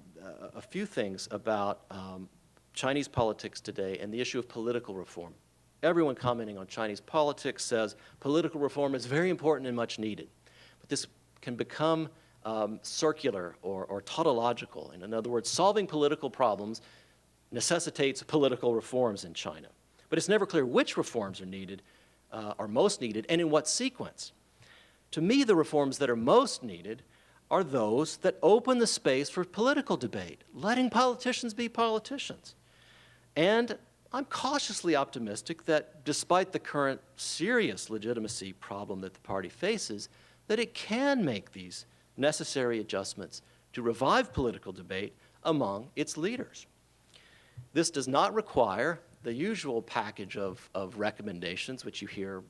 few things about Chinese politics today and the issue of political reform. Everyone commenting on Chinese politics says political reform is very important and much needed. But this can become circular or tautological. And in other words, solving political problems necessitates political reforms in China. But it's never clear which reforms are needed, are most needed, and in what sequence. To me, the reforms that are most needed are those that open the space for political debate, letting politicians be politicians. And I'm cautiously optimistic that despite the current serious legitimacy problem that the party faces, that it can make these necessary adjustments to revive political debate among its leaders. This does not require the usual package of recommendations, which you hear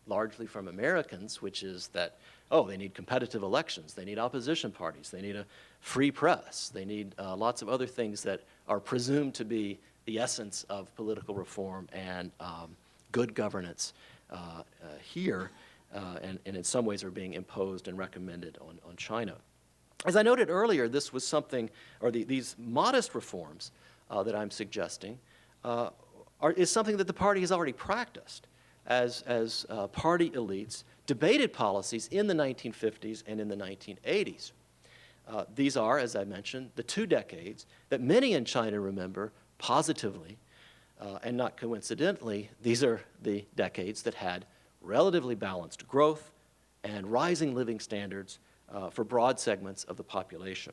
largely from Americans, which is that, oh, they need competitive elections, they need opposition parties, they need a free press, they need lots of other things that are presumed to be the essence of political reform and good governance here, and in some ways are being imposed and recommended on China. As I noted earlier, this was something, or these modest reforms that I'm suggesting is something that the party has already practiced as party elites debated policies in the 1950s and in the 1980s. These are, as I mentioned, the 2 decades that many in China remember positively, and not coincidentally, these are the decades that had relatively balanced growth and rising living standards for broad segments of the population.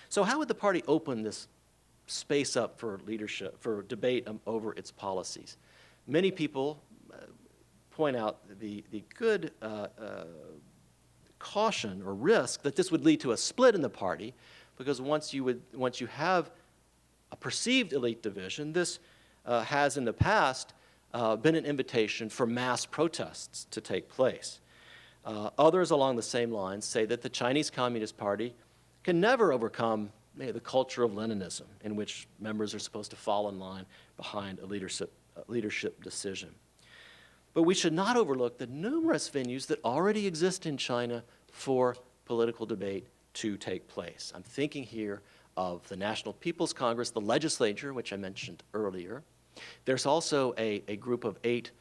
So how would the party open this space up for leadership, for debate over its policies? Many people point out the good caution or risk that this would lead to a split in the party, because once you have a perceived elite division, this has in the past been an invitation for mass protests to take place. Others along the same lines say that the Chinese Communist Party can never overcome the culture of Leninism, in which members are supposed to fall in line behind a leadership decision. But we should not overlook the numerous venues that already exist in China for political debate to take place. I'm thinking here of the National People's Congress, the legislature, which I mentioned earlier. There's also a group of 8,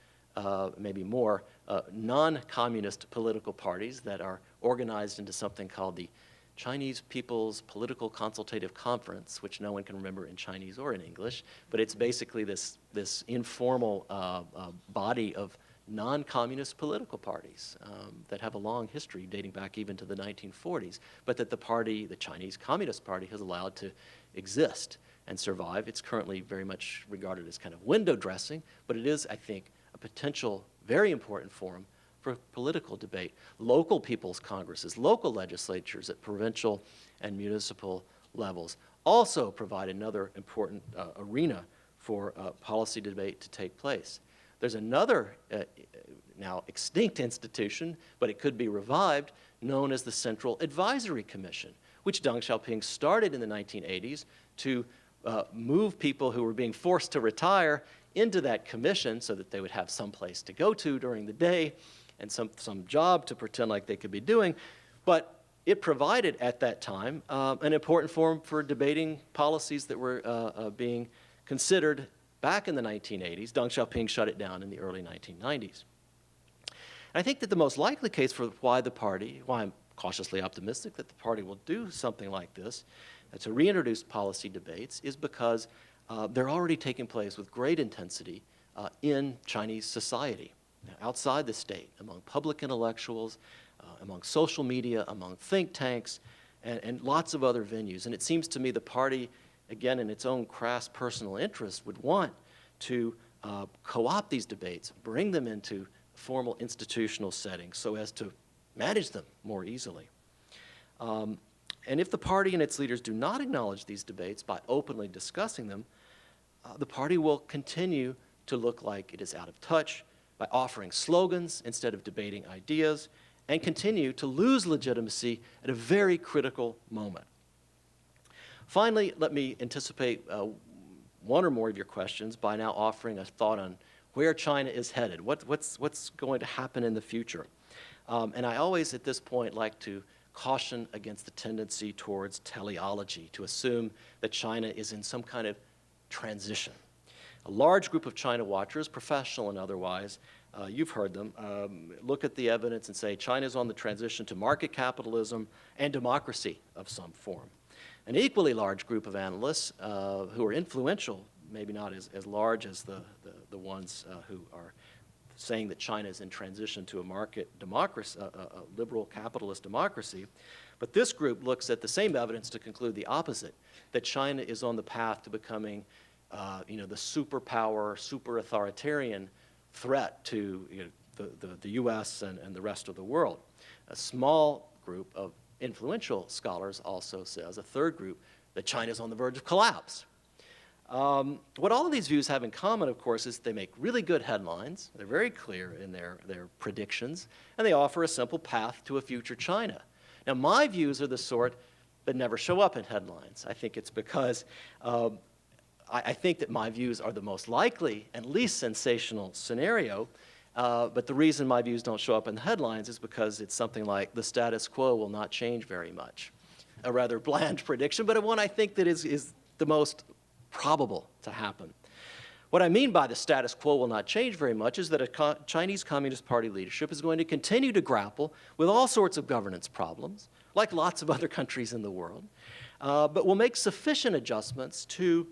maybe more, non-communist political parties that are organized into something called the Chinese People's Political Consultative Conference, which no one can remember in Chinese or in English, but it's basically this informal body of non-communist political parties that have a long history dating back even to the 1940s, but that the Chinese Communist Party has allowed to exist and survive. It's currently very much regarded as kind of window dressing, but it is, I think, a potential very important forum for political debate. Local people's congresses, local legislatures at provincial and municipal levels also provide another important arena for policy debate to take place. There's another now extinct institution, but it could be revived, known as the Central Advisory Commission, which Deng Xiaoping started in the 1980s to move people who were being forced to retire into that commission so that they would have some place to go to during the day and some job to pretend like they could be doing. But it provided at that time an important forum for debating policies that were being considered back in the 1980s. Deng Xiaoping shut it down in the early 1990s. And I think that the most likely case for why I'm cautiously optimistic that the party will do something like this, to reintroduce policy debates, is because they're already taking place with great intensity in Chinese society, outside the state, among public intellectuals, among social media, among think tanks, and lots of other venues. And it seems to me the party, again, in its own crass personal interest, would want to co-opt these debates, bring them into formal institutional settings so as to manage them more easily. And if the party and its leaders do not acknowledge these debates by openly discussing them, the party will continue to look like it is out of touch by offering slogans instead of debating ideas, and continue to lose legitimacy at a very critical moment. Finally, let me anticipate one or more of your questions by now offering a thought on where China is headed, what's going to happen in the future. And I always, at this point, like to caution against the tendency towards teleology, to assume that China is in some kind of transition. A large group of China watchers, professional and otherwise, you've heard them, look at the evidence and say China's on the transition to market capitalism and democracy of some form. An equally large group of analysts who are influential, maybe not as large as the ones who are saying that China is in transition to a market democracy, a liberal capitalist democracy, but this group looks at the same evidence to conclude the opposite, that China is on the path to becoming the superpower, super authoritarian threat to the U.S. and the rest of the world. A small group of influential scholars also says, a third group, that China is on the verge of collapse. What all of these views have in common, of course, is they make really good headlines. They're very clear in their predictions, and they offer a simple path to a future China. Now, my views are the sort that never show up in headlines. I think it's because I think that my views are the most likely and least sensational scenario, but the reason my views don't show up in the headlines is because it's something like the status quo will not change very much. A rather bland prediction, but one I think that is the most probable to happen. What I mean by the status quo will not change very much is that a Chinese Communist Party leadership is going to continue to grapple with all sorts of governance problems, like lots of other countries in the world, but will make sufficient adjustments to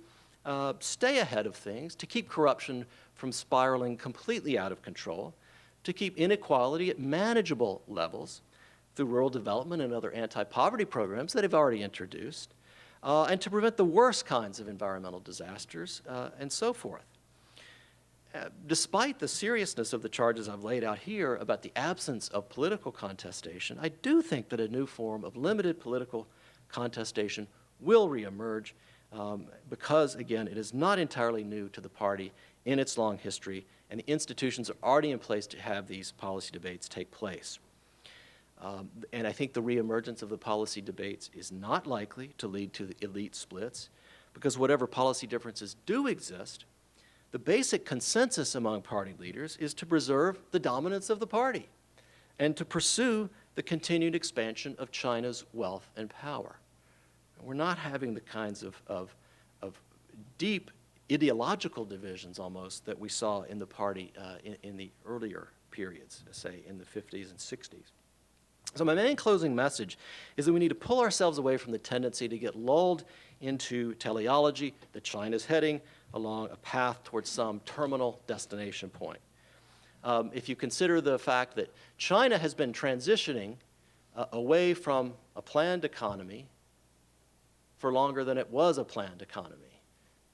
stay ahead of things, to keep corruption from spiraling completely out of control, to keep inequality at manageable levels through rural development and other anti-poverty programs that have already introduced, and to prevent the worst kinds of environmental disasters, and so forth. Despite the seriousness of the charges I've laid out here about the absence of political contestation, I do think that a new form of limited political contestation will reemerge because, again, it is not entirely new to the party in its long history and the institutions are already in place to have these policy debates take place. And I think the reemergence of the policy debates is not likely to lead to the elite splits, because whatever policy differences do exist, the basic consensus among party leaders is to preserve the dominance of the party and to pursue the continued expansion of China's wealth and power. We're not having the kinds of deep ideological divisions almost that we saw in the party in the earlier periods, say in the 50s and 60s. So my main closing message is that we need to pull ourselves away from the tendency to get lulled into teleology that China's heading along a path towards some terminal destination point. If you consider the fact that China has been transitioning away from a planned economy for longer than it was a planned economy.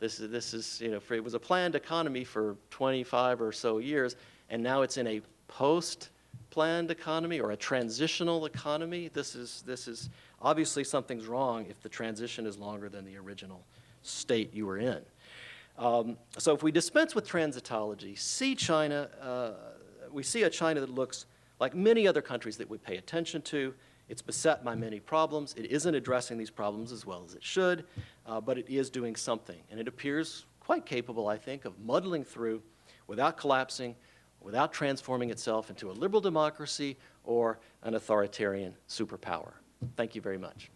This is, you know, it was a planned economy for 25 or so years, and now it's in a post-planned economy or a transitional economy. This is obviously something's wrong if the transition is longer than the original state you were in. So if we dispense with transitology, we see a China that looks like many other countries that we pay attention to. It's beset by many problems. It isn't addressing these problems as well as it should, but it is doing something. And it appears quite capable, I think, of muddling through without collapsing, without transforming itself into a liberal democracy or an authoritarian superpower. Thank you very much.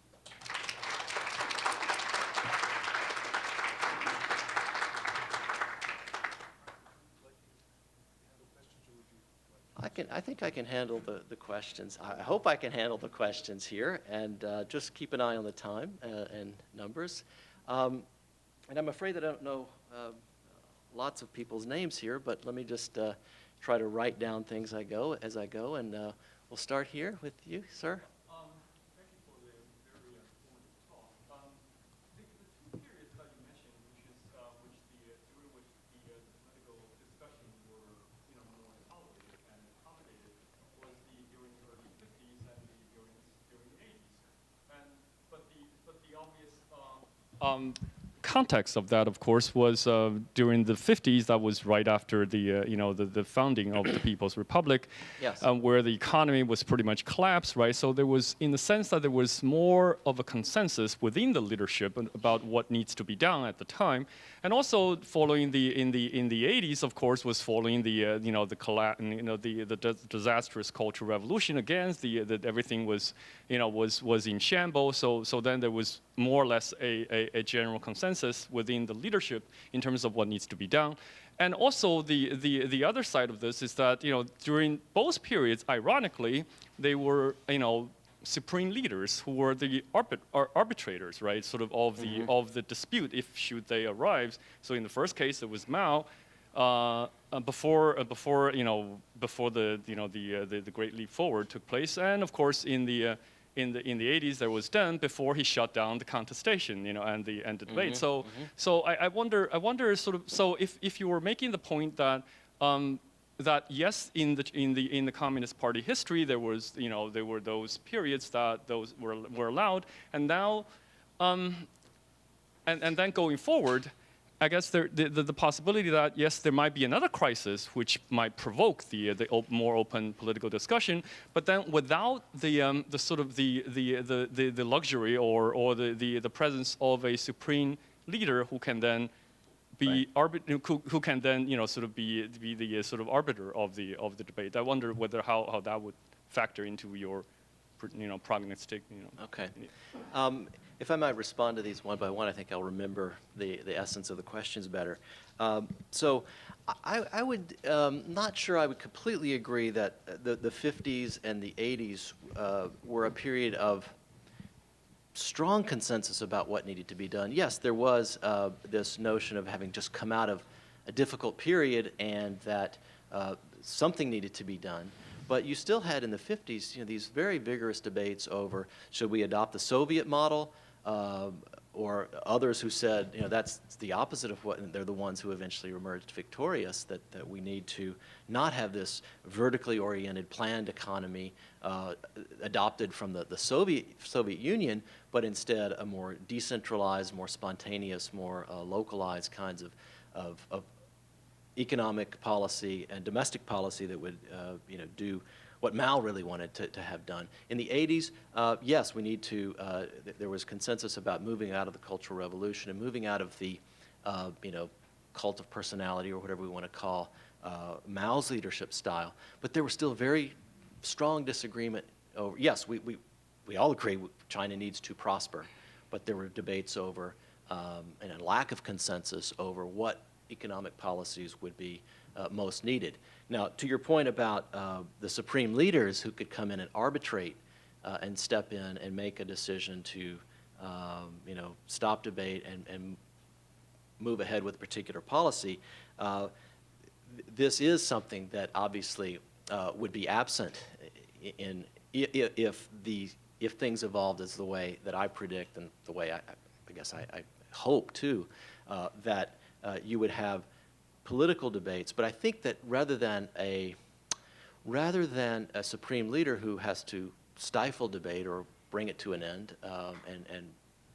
I think I can handle the questions. I hope I can handle the questions here, and just keep an eye on the time and numbers. And I'm afraid that I don't know lots of people's names here, but let me just try to write down things as I go, and we'll start here with you, sir. Thank you for the very informative talk. The two periods that you mentioned, during which the political discussions were, more tolerated and accommodated, was during the early 50s and during the 80s. But the obvious context of that, of course, was during the 50s. That was right after the founding of the People's Republic, Yes. Where the economy was pretty much collapsed, right? So there was, in the sense that there was more of a consensus within the leadership about what needs to be done at the time, and also following in the 80s, of course, was following the disastrous Cultural Revolution. Again, that everything was in shambles. So then there was more or less a general consensus within the leadership in terms of what needs to be done. And also the other side of this is that, during both periods, ironically, they were, supreme leaders who were the arbitrators, right? Sort of of the dispute, if should they arise. So in the first case, it was Mao. Before the Great Leap Forward took place, and of course in the 80s there was Deng before he shut down the contestation, and the debate. So I wonder sort of, so if you were making the point that that yes, in the Communist Party history there were those periods that those were allowed, and now and then going forward, I guess the possibility that yes, there might be another crisis which might provoke the more open political discussion, but then without the sort of the luxury or the presence of a supreme leader who can then be who can then sort of be the sort of arbiter of the debate. I wonder whether how that would factor into your prognostic. Okay. If I might respond to these one by one, I think I'll remember the essence of the questions better. So I would, not sure I would completely agree that the 50s and the 80s were a period of strong consensus about what needed to be done. Yes, there was this notion of having just come out of a difficult period and that something needed to be done. But you still had in the 50s, these very vigorous debates over should we adopt the Soviet model, or others who said, that's the opposite of what, and they're the ones who eventually emerged victorious, that we need to not have this vertically oriented planned economy adopted from the Soviet Union, but instead a more decentralized, more spontaneous, more localized kinds of economic policy and domestic policy that would, do what Mao really wanted to have done. In the 80s, yes, we need to, there was consensus about moving out of the Cultural Revolution and moving out of the, cult of personality or whatever we want to call Mao's leadership style. But there was still very strong disagreement over, yes, we all agree China needs to prosper, but there were debates over and a lack of consensus over what economic policies would be most needed. Now, to your point about the supreme leaders who could come in and arbitrate and step in and make a decision to, stop debate and move ahead with a particular policy, this is something that obviously would be absent if things evolved as the way that I predict and the way I guess I hope too, that you would have political debates. But I think that rather than a supreme leader who has to stifle debate or bring it to an end and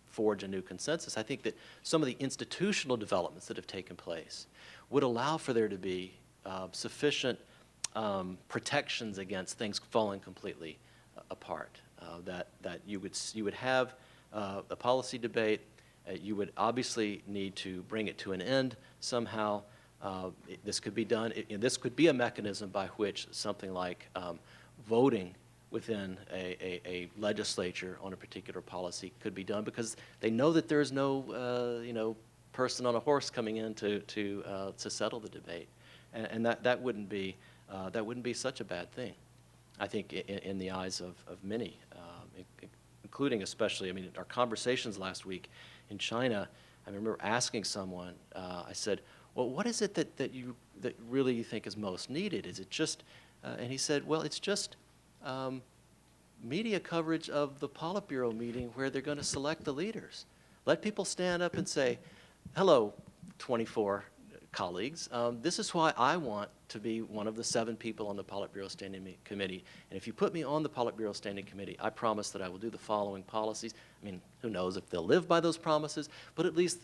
forge a new consensus, I think that some of the institutional developments that have taken place would allow for there to be sufficient protections against things falling completely apart. That you would have a policy debate. You would obviously need to bring it to an end somehow. This could be done. This could be a mechanism by which something like voting within a legislature on a particular policy could be done, because they know that there is no person on a horse coming in to settle the debate, and that wouldn't be such a bad thing, I think, in the eyes of many, including especially, our conversations last week in China. I remember asking someone, I said, well, what is it that really you think is most needed? Is it just, and he said, well, it's just media coverage of the Politburo meeting where they're going to select the leaders. Let people stand up and say, hello, 24 colleagues, this is why I want to be one of the 7 people on the Politburo Standing Committee. And if you put me on the Politburo Standing Committee, I promise that I will do the following policies. Who knows if they'll live by those promises, but at least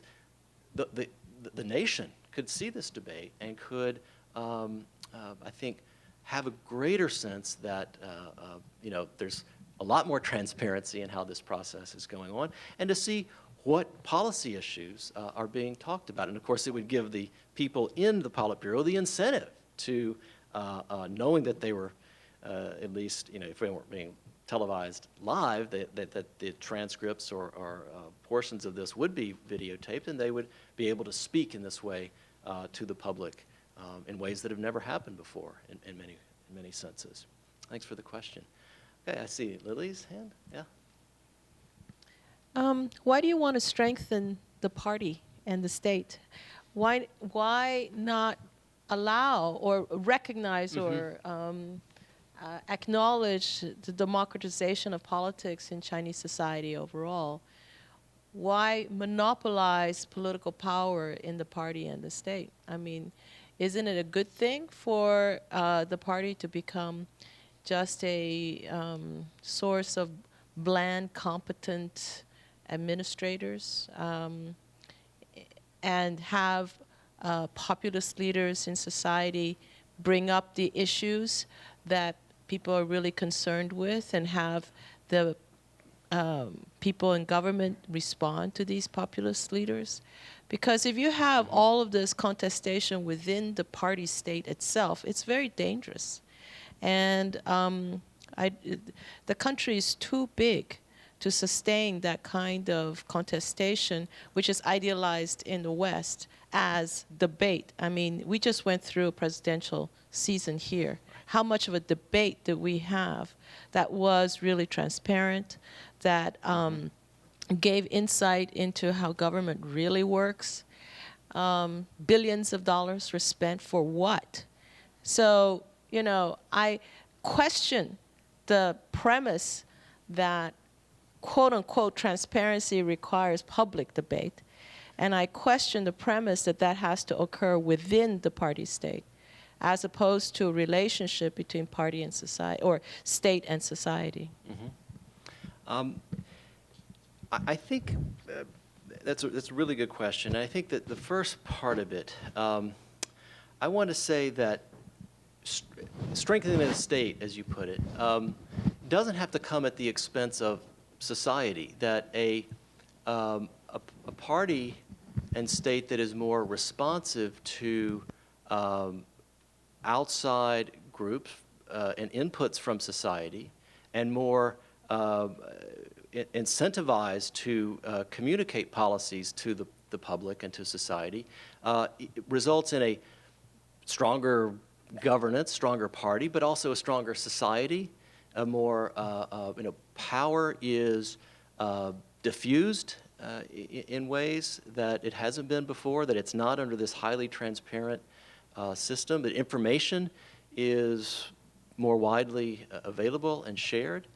the nation could see this debate and could, I think, have a greater sense that there's a lot more transparency in how this process is going on, and to see what policy issues are being talked about. And of course, it would give the people in the Politburo the incentive to, knowing that they were, at least, if they weren't being televised live, that the transcripts or portions of this would be videotaped, and they would be able to speak in this way to the public in ways that have never happened before in many senses. Thanks for the question. Okay, I see Lily's hand. Yeah. Why do you want to strengthen the party and the state? Why not allow or recognize or acknowledge the democratization of politics in Chinese society overall? Why monopolize political power in the party and the state? Isn't it a good thing for the party to become just a source of bland, competent administrators and have populist leaders in society bring up the issues that people are really concerned with, and have the people in government respond to these populist leaders? Because if you have all of this contestation within the party state itself, it's very dangerous. And the country is too big to sustain that kind of contestation, which is idealized in the West as debate. We just went through a presidential season here. How much of a debate did we have that was really transparent, that gave insight into how government really works? Billions of dollars were spent for what? So, I question the premise that quote-unquote transparency requires public debate, and I question the premise that that has to occur within the party state, as opposed to a relationship between party and society, or state and society. I think that's a really good question. And I think that the first part of it, I want to say that strengthening the state, as you put it, doesn't have to come at the expense of society. That a party and state that is more responsive to outside groups and inputs from society, and more incentivized to communicate policies to the public and to society, it results in a stronger governance, stronger party, but also a stronger society. A more, power is diffused in ways that it hasn't been before, that it's not under this highly transparent system, that information is more widely available and shared.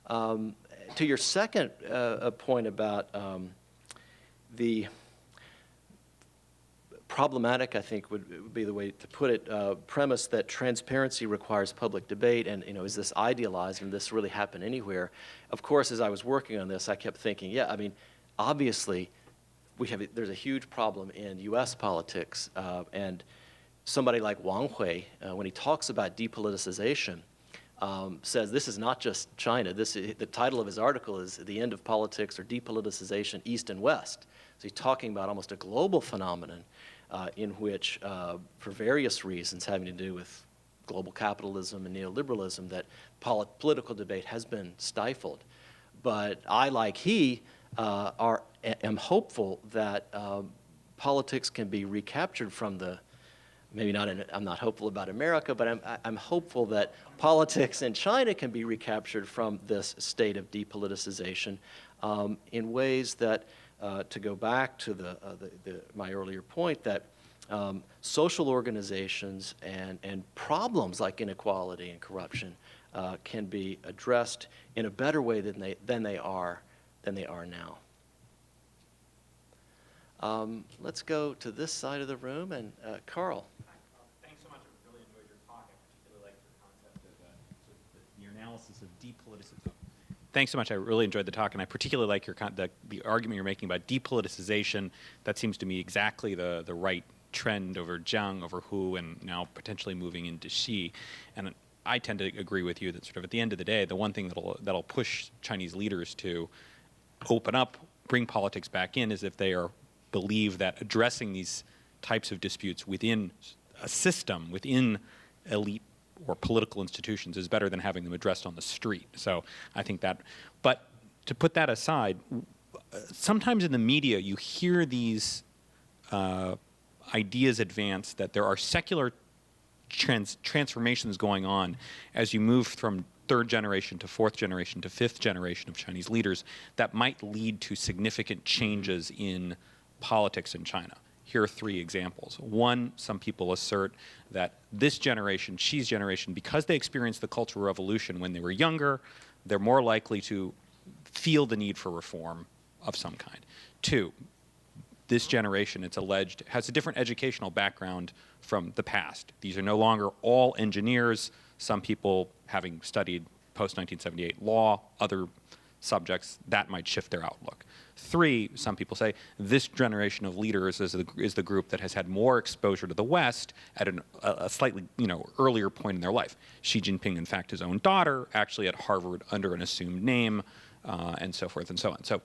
To your second point about the problematic, I think would be the way to put it, premise that transparency requires public debate, and is this idealized and this really happen anywhere? Of course, as I was working on this, I kept thinking, yeah, I mean, obviously, there's a huge problem in U.S. politics, and somebody like Wang Hui, when he talks about depoliticization, says this is not just China. The title of his article is "The End of Politics or Depoliticization, East and West." So he's talking about almost a global phenomenon in which, for various reasons having to do with global capitalism and neoliberalism, that political debate has been stifled. But I, like he, am hopeful that politics can be recaptured from the, maybe not, I'm not hopeful about America, but I'm hopeful that politics in China can be recaptured from this state of depoliticization in ways that, to go back to my earlier point, that social organizations and problems like inequality and corruption can be addressed in a better way than they are now. Let's go to this side of the room, and Carl. Thanks so much. I really enjoyed your talk. I particularly liked your concept of your analysis of depoliticization. Thanks so much. I really enjoyed the talk, and I particularly like the argument you're making about depoliticization. That seems to me exactly the right trend over Jiang, over Hu, and now potentially moving into Xi. And I tend to agree with you that sort of at the end of the day, the one thing that'll push Chinese leaders to open up, bring politics back in, is if they believe that addressing these types of disputes within a system, within elite or political institutions, is better than having them addressed on the street. So I think that, but to put that aside, sometimes in the media you hear these ideas advanced that there are secular transformations going on as you move from third generation to fourth generation to fifth generation of Chinese leaders that might lead to significant changes in politics in China. Here are three examples. One, some people assert that this generation, Xi's generation, because they experienced the Cultural Revolution when they were younger, they're more likely to feel the need for reform of some kind. Two, this generation, it's alleged, has a different educational background from the past. These are no longer all engineers. Some people, having studied post-1978 law, other subjects, that might shift their outlook. Three, some people say, this generation of leaders is the group that has had more exposure to the West at a slightly earlier point in their life. Xi Jinping, in fact, his own daughter, actually at Harvard under an assumed name, and so forth and so on. So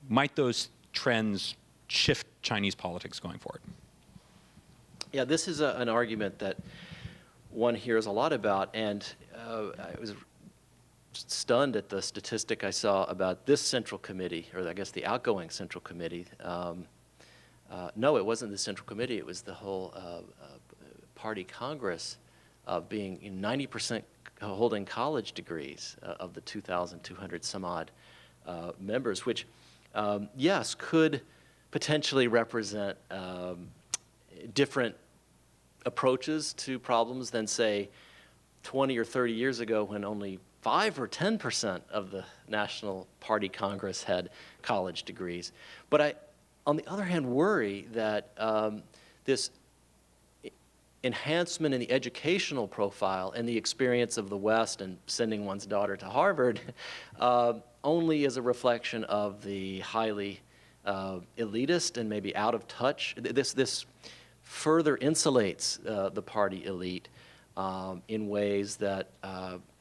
might those trends shift Chinese politics going forward? Yeah, this is an argument that one hears a lot about, and I was stunned at the statistic I saw about this Central Committee, or I guess the outgoing Central Committee. No, it wasn't the Central Committee. It was the whole party Congress being 90% holding college degrees of the 2,200 some odd members, which, yes, could potentially represent different approaches to problems than, say, 20 or 30 years ago when only 5 or 10% of the National Party Congress had college degrees. But I, on the other hand, worry that this enhancement in the educational profile and the experience of the West and sending one's daughter to Harvard only is a reflection of the highly elitist and maybe out of touch, this further insulates the party elite in ways that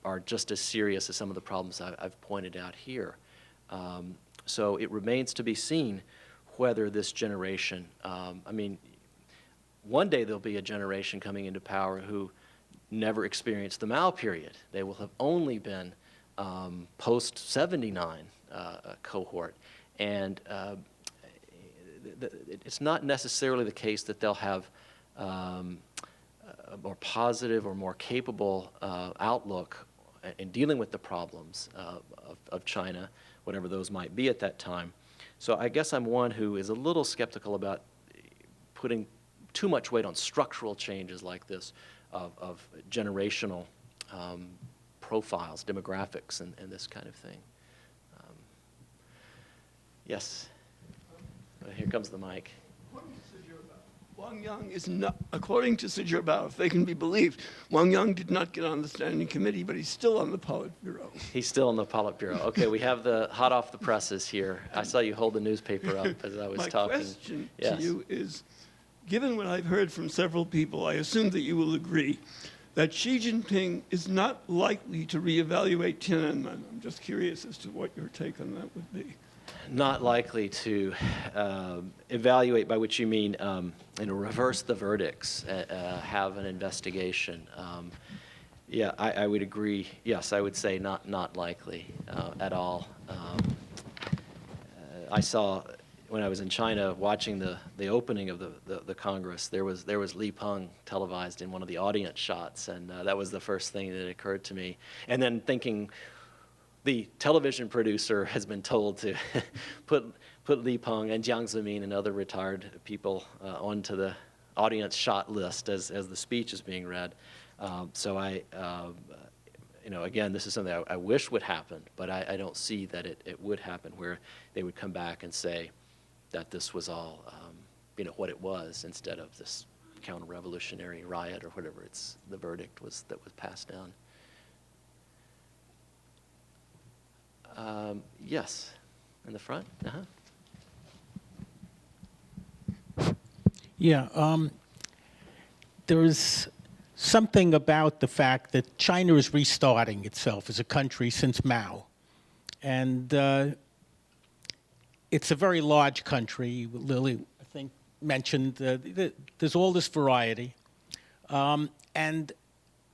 are just as serious as some of the problems I've pointed out here. So it remains to be seen whether this generation, I mean, one day there'll be a generation coming into power who never experienced the Mao period. They will have only been post-79 cohort. And it's not necessarily the case that they'll have a more positive or more capable outlook in dealing with the problems of China, whatever those might be at that time. So I guess I'm one who is a little skeptical about putting too much weight on structural changes like this of generational profiles, demographics, and this kind of thing. Yes. Here comes the mic. Wang Yang is not, according to Xi Jinping, if they can be believed, Wang Yang did not get on the standing committee, but he's still on the Politburo. He's still on the Politburo. Okay, we have the hot off the presses here. I saw you hold the newspaper up as I was talking. My question to you is, given what I've heard from several people, I assume that you will agree that Xi Jinping is not likely to reevaluate Tiananmen. I'm just curious as to what your take on that would be. Not likely to evaluate, by which you mean reverse the verdicts, have an investigation. Yeah, I would agree. Yes, I would say not likely at all. I saw when I was in China watching the opening of the Congress, there was Li Peng televised in one of the audience shots, and that was the first thing that occurred to me. And then thinking, the television producer has been told to put Li Peng and Jiang Zemin and other retired people onto the audience shot list as the speech is being read. So again, this is something I wish would happen, but I don't see that it would happen, where they would come back and say that this was all, what it was, instead of this counter-revolutionary riot or whatever the verdict was that was passed down. Yes, in the front. Yeah, there's something about the fact that China is restarting itself as a country since Mao. And it's a very large country. Lily, I think, mentioned there's all this variety. And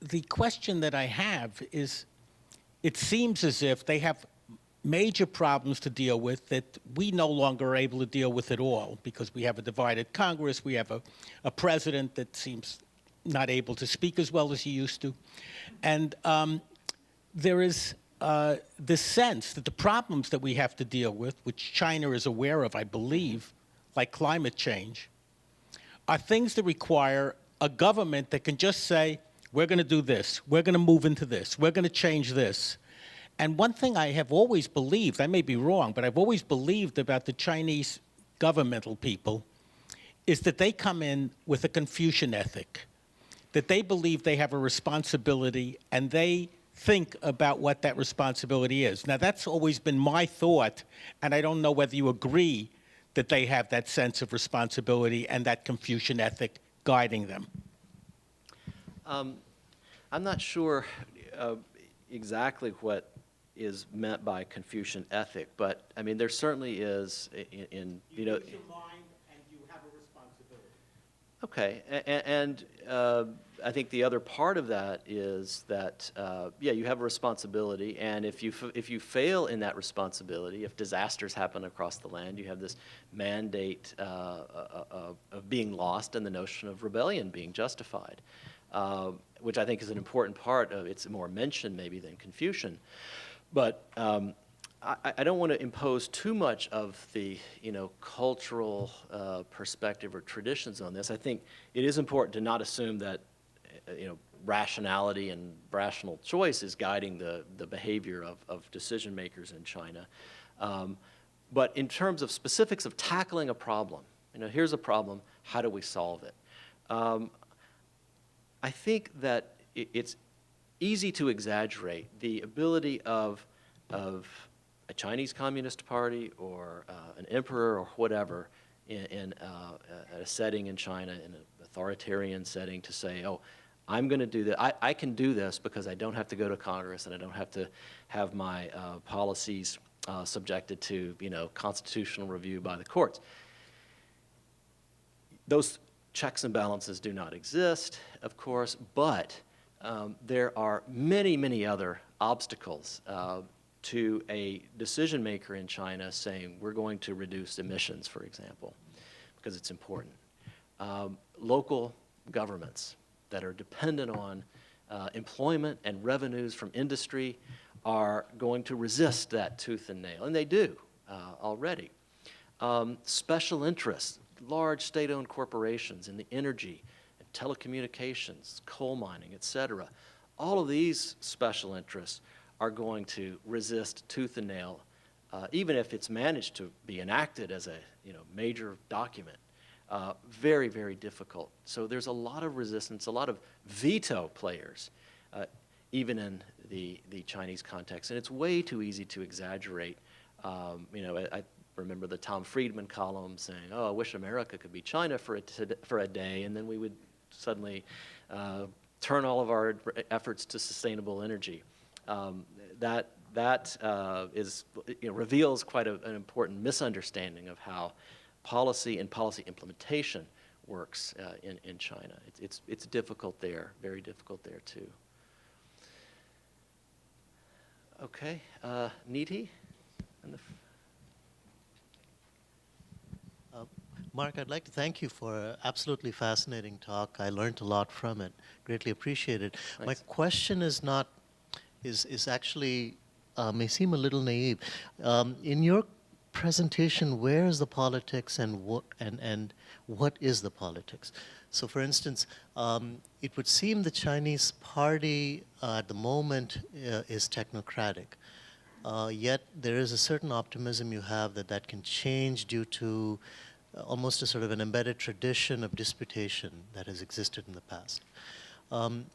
the question that I have is, it seems as if they have major problems to deal with that we no longer are able to deal with at all, because we have a divided Congress, we have a president that seems not able to speak as well as he used to. And there is this sense that the problems that we have to deal with, which China is aware of, I believe, like climate change, are things that require a government that can just say, we're going to do this, we're going to move into this, we're going to change this. And one thing I have always believed, I may be wrong, but I've always believed about the Chinese governmental people is that they come in with a Confucian ethic, that they believe they have a responsibility and they think about what that responsibility is. Now, that's always been my thought, and I don't know whether you agree that they have that sense of responsibility and that Confucian ethic guiding them. I'm not sure exactly what is meant by Confucian ethic, but I mean, there certainly is in You use your mind and you have a responsibility. Okay, and I think the other part of that is that, you have a responsibility, and if you fail in that responsibility, if disasters happen across the land, you have this mandate of being lost and the notion of rebellion being justified, which I think is an important part of, it's more mentioned maybe than Confucian. But I don't want to impose too much of the cultural perspective or traditions on this. I think it is important to not assume that rationality and rational choice is guiding the behavior of decision makers in China. But in terms of specifics of tackling a problem, here's a problem, how do we solve it? I think that it's easy to exaggerate the ability of a Chinese Communist Party or an emperor or whatever in a setting in China, in a authoritarian setting to say, oh, I'm going to do that. I can do this because I don't have to go to Congress and I don't have to have my policies subjected to, constitutional review by the courts. Those checks and balances do not exist, of course, but there are many, many other obstacles to a decision maker in China saying we're going to reduce emissions, for example, because it's important. Local governments that are dependent on employment and revenues from industry are going to resist that tooth and nail, and they do already. Special interests, large state-owned corporations in the energy, and telecommunications, coal mining, et cetera, all of these special interests are going to resist tooth and nail, even if it's managed to be enacted as a major document. Very, very difficult. So there's a lot of resistance, a lot of veto players, even in the Chinese context. And it's way too easy to exaggerate. I remember the Tom Friedman column saying, oh, I wish America could be China for a day, and then we would suddenly turn all of our efforts to sustainable energy. That reveals quite an important misunderstanding of how policy and policy implementation works in China. It's difficult there, very difficult there too. Okay, Niti? Mark, I'd like to thank you for an absolutely fascinating talk. I learned a lot from it. Greatly appreciated. Thanks. My question is actually may seem a little naive. In your presentation, where is the politics and what is the politics? So, for instance, it would seem the Chinese party at the moment is technocratic. Yet there is a certain optimism you have that can change due to almost a sort of an embedded tradition of disputation that has existed in the past.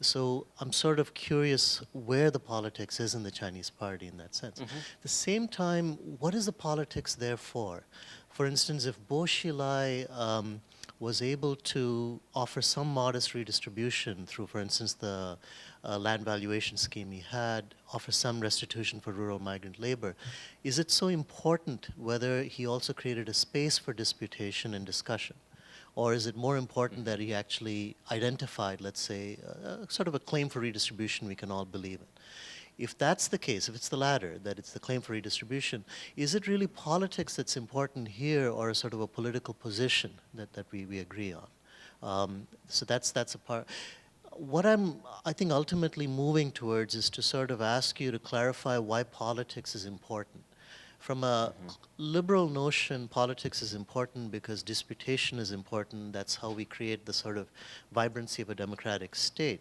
So I'm sort of curious where the politics is in the Chinese party in that sense. Mm-hmm. At the same time, what is the politics there for? For instance, if Bo Xilai was able to offer some modest redistribution through, for instance, the land valuation scheme he had, offer some restitution for rural migrant labor, is it so important whether he also created a space for disputation and discussion? Or is it more important that he actually identified, let's say, sort of a claim for redistribution we can all believe in? If that's the case, if it's the latter, that it's the claim for redistribution, is it really politics that's important here, or a sort of a political position that we agree on? So that's a part. What I think, ultimately moving towards is to sort of ask you to clarify why politics is important. From a liberal notion, politics is important because disputation is important. That's how we create the sort of vibrancy of a democratic state.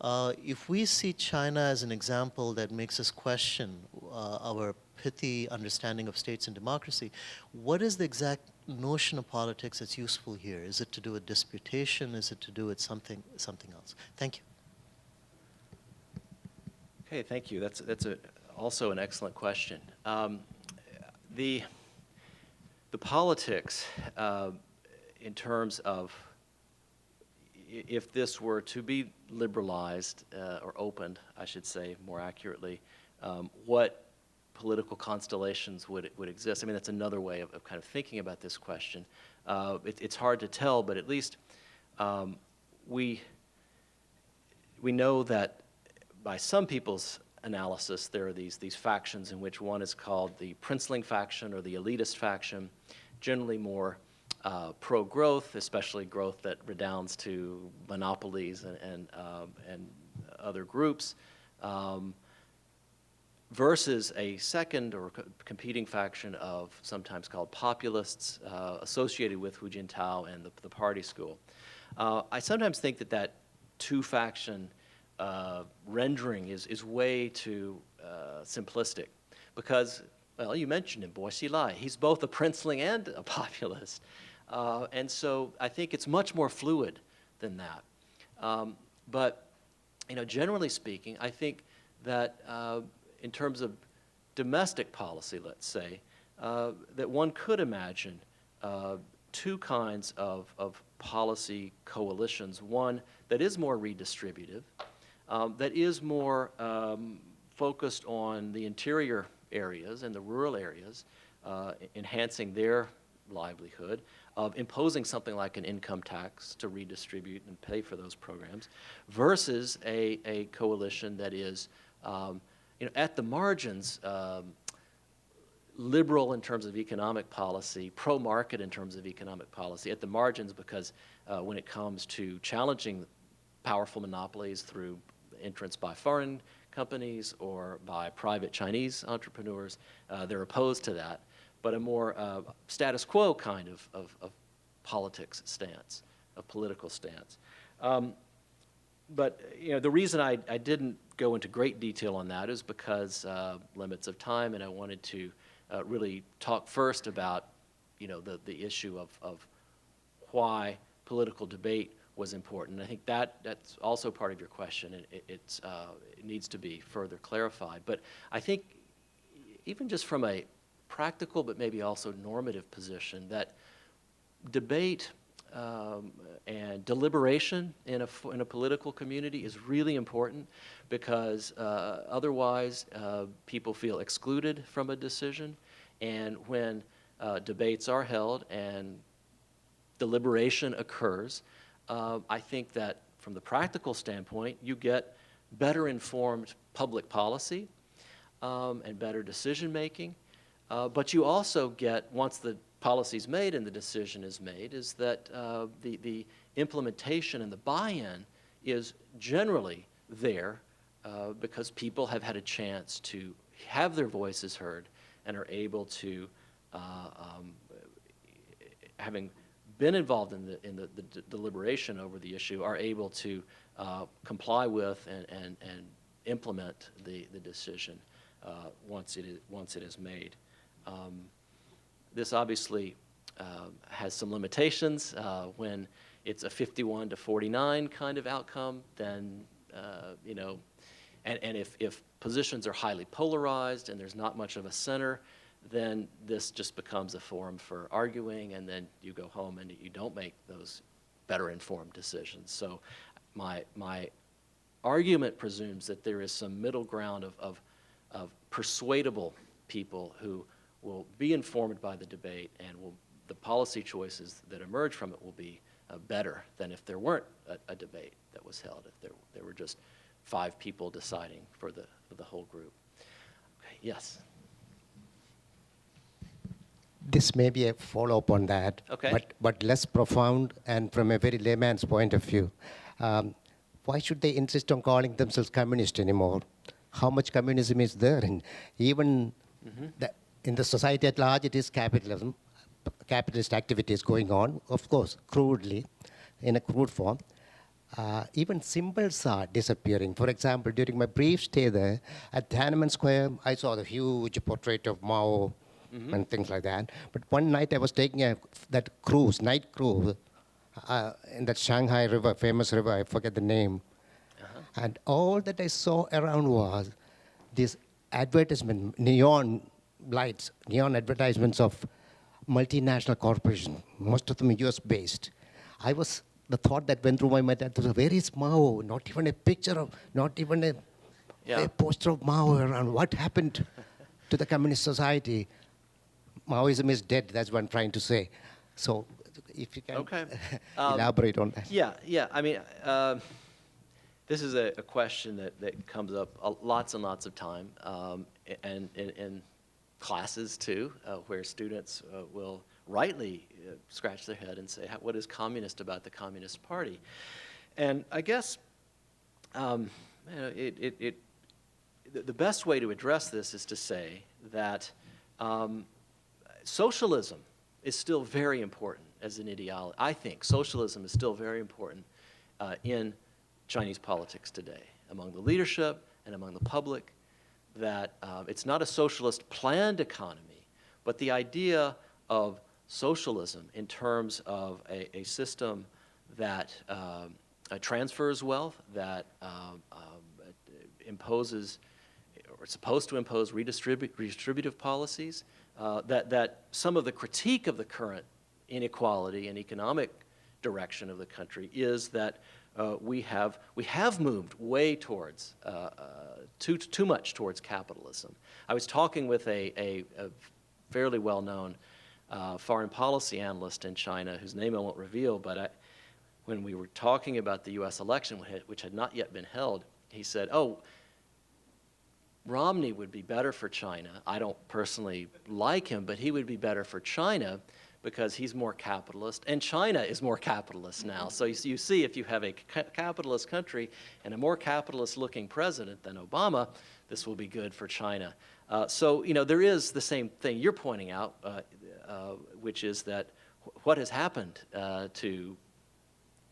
If we see China as an example that makes us question our pithy understanding of states and democracy, what is the exact notion of politics that's useful here? Is it to do with disputation? Is it to do with something else? Thank you. Okay, thank you. That's also an excellent question. The politics, in terms of if this were to be liberalized or opened, I should say more accurately, what political constellations would exist? I mean, that's another way of kind of thinking about this question. It's hard to tell, but at least we know that by some people's analysis, there are these factions in which one is called the princeling faction or the elitist faction, generally more pro-growth, especially growth that redounds to monopolies and other groups, versus a second or competing faction of sometimes called populists associated with Hu Jintao and the party school. I sometimes think that two-faction rendering is way too simplistic because, well, you mentioned him, Bo Xilai. He's both a princeling and a populist. And so I think it's much more fluid than that. But, generally speaking, I think that in terms of domestic policy, let's say, that one could imagine two kinds of policy coalitions. One that is more redistributive, that is more focused on the interior areas and the rural areas, enhancing their livelihood, of imposing something like an income tax to redistribute and pay for those programs, versus a coalition that is, at the margins, liberal in terms of economic policy, pro-market in terms of economic policy, at the margins because when it comes to challenging powerful monopolies through entrance by foreign companies or by private Chinese entrepreneurs, they're opposed to that, but a more status quo kind of politics stance, of political stance. But the reason I didn't go into great detail on that is because limits of time, and I wanted to really talk first about the issue of why political debate was important. I think that's also part of your question, and it needs to be further clarified. But I think even just from a practical but maybe also normative position, that debate and deliberation in a political community is really important, because otherwise people feel excluded from a decision. And when debates are held and deliberation occurs, I think that from the practical standpoint, you get better informed public policy and better decision making. But you also get, once the policy's made and the decision is made, is that the implementation and the buy-in is generally there because people have had a chance to have their voices heard and are able to, having been involved in the deliberation over the issue, are able to comply with and implement the decision once it is made. This obviously has some limitations. When it's a 51 to 49 kind of outcome, then and if positions are highly polarized and there's not much of a center, then this just becomes a forum for arguing, and then you go home and you don't make those better informed decisions. So my argument presumes that there is some middle ground of persuadable people who will be informed by the debate, and the policy choices that emerge from it will be better than if there weren't a debate that was held, if there were just 5 people deciding for the whole group. Okay, yes? This may be a follow-up on that, Okay. but less profound and from a very layman's point of view. Why should they insist on calling themselves communist anymore? How much communism is there? And even in the society at large, it is capitalism, capitalist activities going on, of course, crudely, in a crude form. Even symbols are disappearing. For example, during my brief stay there, at Tiananmen Square, I saw the huge portrait of Mao and things like that. But one night I was taking that cruise, night cruise, in that Shanghai river, famous river, I forget the name. And all that I saw around was these advertisement, neon lights, neon advertisements of multinational corporations, most of them US-based. The thought that went through my mind, that was a very Mao, not even a picture of, not even a poster of Mao around. What happened to the communist society? Maoism is dead, that's what I'm trying to say. So if you can elaborate on that. Yeah. I mean, this is a question that comes up lots and lots of time, and in classes too, where students will rightly scratch their head and say, what is communist about the Communist Party? And I guess the best way to address this is to say that socialism is still very important as an ideology. I think socialism is still very important in Chinese politics today, among the leadership and among the public, that it's not a socialist planned economy, but the idea of socialism in terms of a system that transfers wealth, that imposes, or is supposed to impose redistributive policies, that some of the critique of the current inequality and economic direction of the country is that we have moved way towards too much towards capitalism. I was talking with a fairly well-known foreign policy analyst in China, whose name I won't reveal, but when we were talking about the U.S. election, which had not yet been held, he said, "Oh, Romney would be better for China. I don't personally like him, but he would be better for China because he's more capitalist, and China is more capitalist now." So you see, if you have a capitalist country and a more capitalist-looking president than Obama, this will be good for China. So, you know, there is the same thing you're pointing out, which is that what has happened to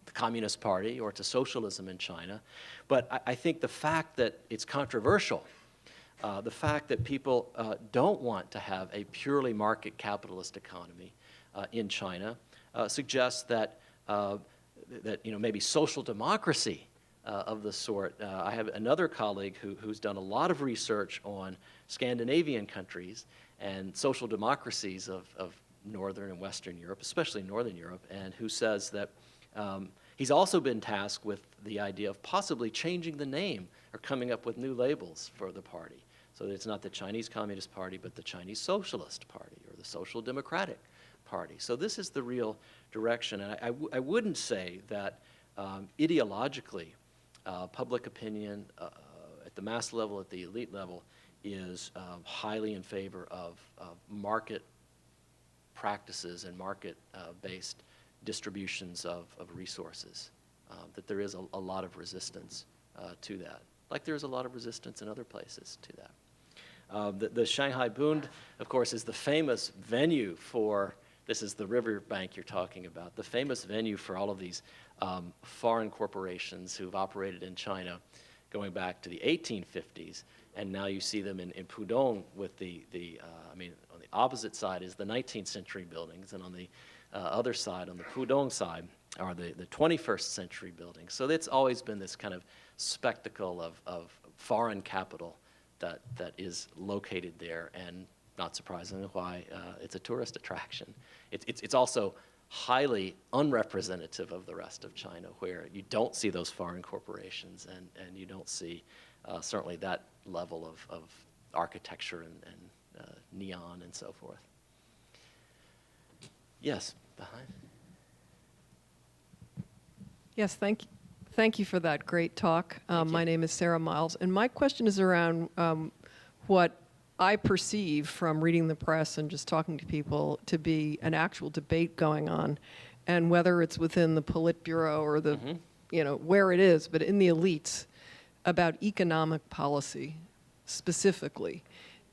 the Communist Party or to socialism in China. But I think the fact that it's controversial, the fact that people don't want to have a purely market capitalist economy in China suggests that, you know, maybe social democracy of the sort. I have another colleague who's done a lot of research on Scandinavian countries and social democracies of Northern and Western Europe, especially Northern Europe, and who says that he's also been tasked with the idea of possibly changing the name or coming up with new labels for the party. So that it's not the Chinese Communist Party, but the Chinese Socialist Party or the Social Democratic Party. So this is the real direction. And I wouldn't say that ideologically public opinion at the mass level, at the elite level, is highly in favor of market practices and market-based distributions of resources, that there is a lot of resistance to that, like there is a lot of resistance in other places to that. The Shanghai Bund, of course, is the famous venue for, this is the riverbank you're talking about, the famous venue for all of these foreign corporations who've operated in China going back to the 1850s, and now you see them in Pudong with I mean, on the opposite side is the 19th century buildings, and on the other side, on the Pudong side, are the 21st century buildings. So it's always been this kind of spectacle of foreign capital that is located there, and not surprisingly why it's a tourist attraction. It's also highly unrepresentative of the rest of China, where you don't see those foreign corporations and you don't see certainly that level of architecture and neon and so forth. Yes, behind. Yes, thank you for that great talk. My name is Sarah Miles, and my question is around what I perceive from reading the press and just talking to people to be an actual debate going on, and whether it's within the Politburo or the, you know, where it is, but in the elites, about economic policy specifically,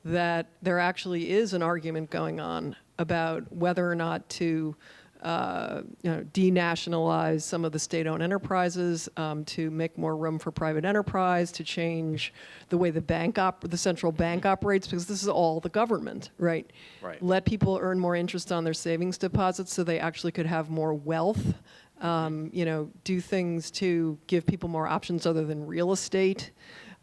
that there actually is an argument going on about whether or not to denationalize some of the state-owned enterprises, to make more room for private enterprise, to change the way the central bank operates, because this is all the government, right? Right. Let people earn more interest on their savings deposits so they actually could have more wealth. You know, do things to give people more options other than real estate.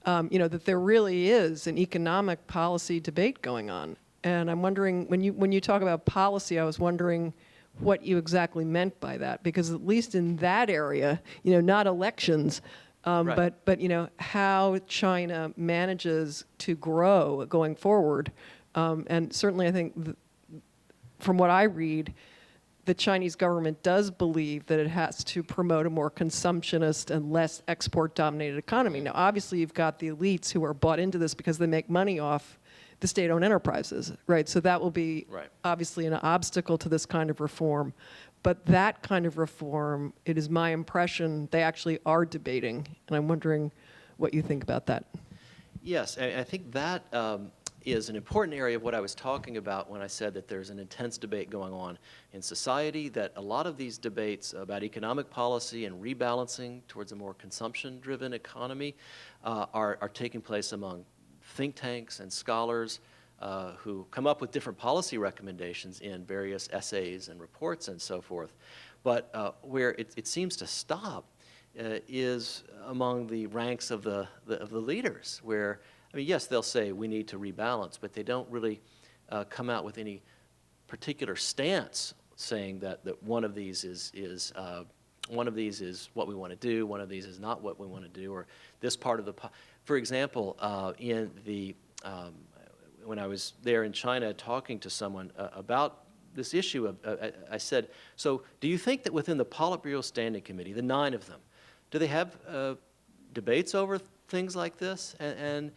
You know, that there really is an economic policy debate going on. And I'm wondering, when you talk about policy, I was wondering what you exactly meant by that, because at least in that area, you know, not elections, Right. but you know, how China manages to grow going forward. And certainly I think from what I read, the Chinese government does believe that it has to promote a more consumptionist and less export-dominated economy. Now, obviously, you've got the elites who are bought into this because they make money off the state-owned enterprises, right? So that will be obviously an obstacle to this kind of reform. But that kind of reform, it is my impression, they actually are debating. And I'm wondering what you think about that. Yes, I think that is an important area of what I was talking about when I said that there's an intense debate going on in society, that a lot of these debates about economic policy and rebalancing towards a more consumption-driven economy are taking place among think tanks and scholars who come up with different policy recommendations in various essays and reports and so forth. But where it seems to stop is among the ranks of the leaders, where, I mean, yes, they'll say we need to rebalance, but they don't really come out with any particular stance saying that one of these is one of these is what we want to do, one of these is not what we want to do, or this part of the, for example, in the, when I was there in China talking to someone about this issue of, I said, so do you think that within the Politburo Standing Committee, the 9 of them, do they have debates over things like this? And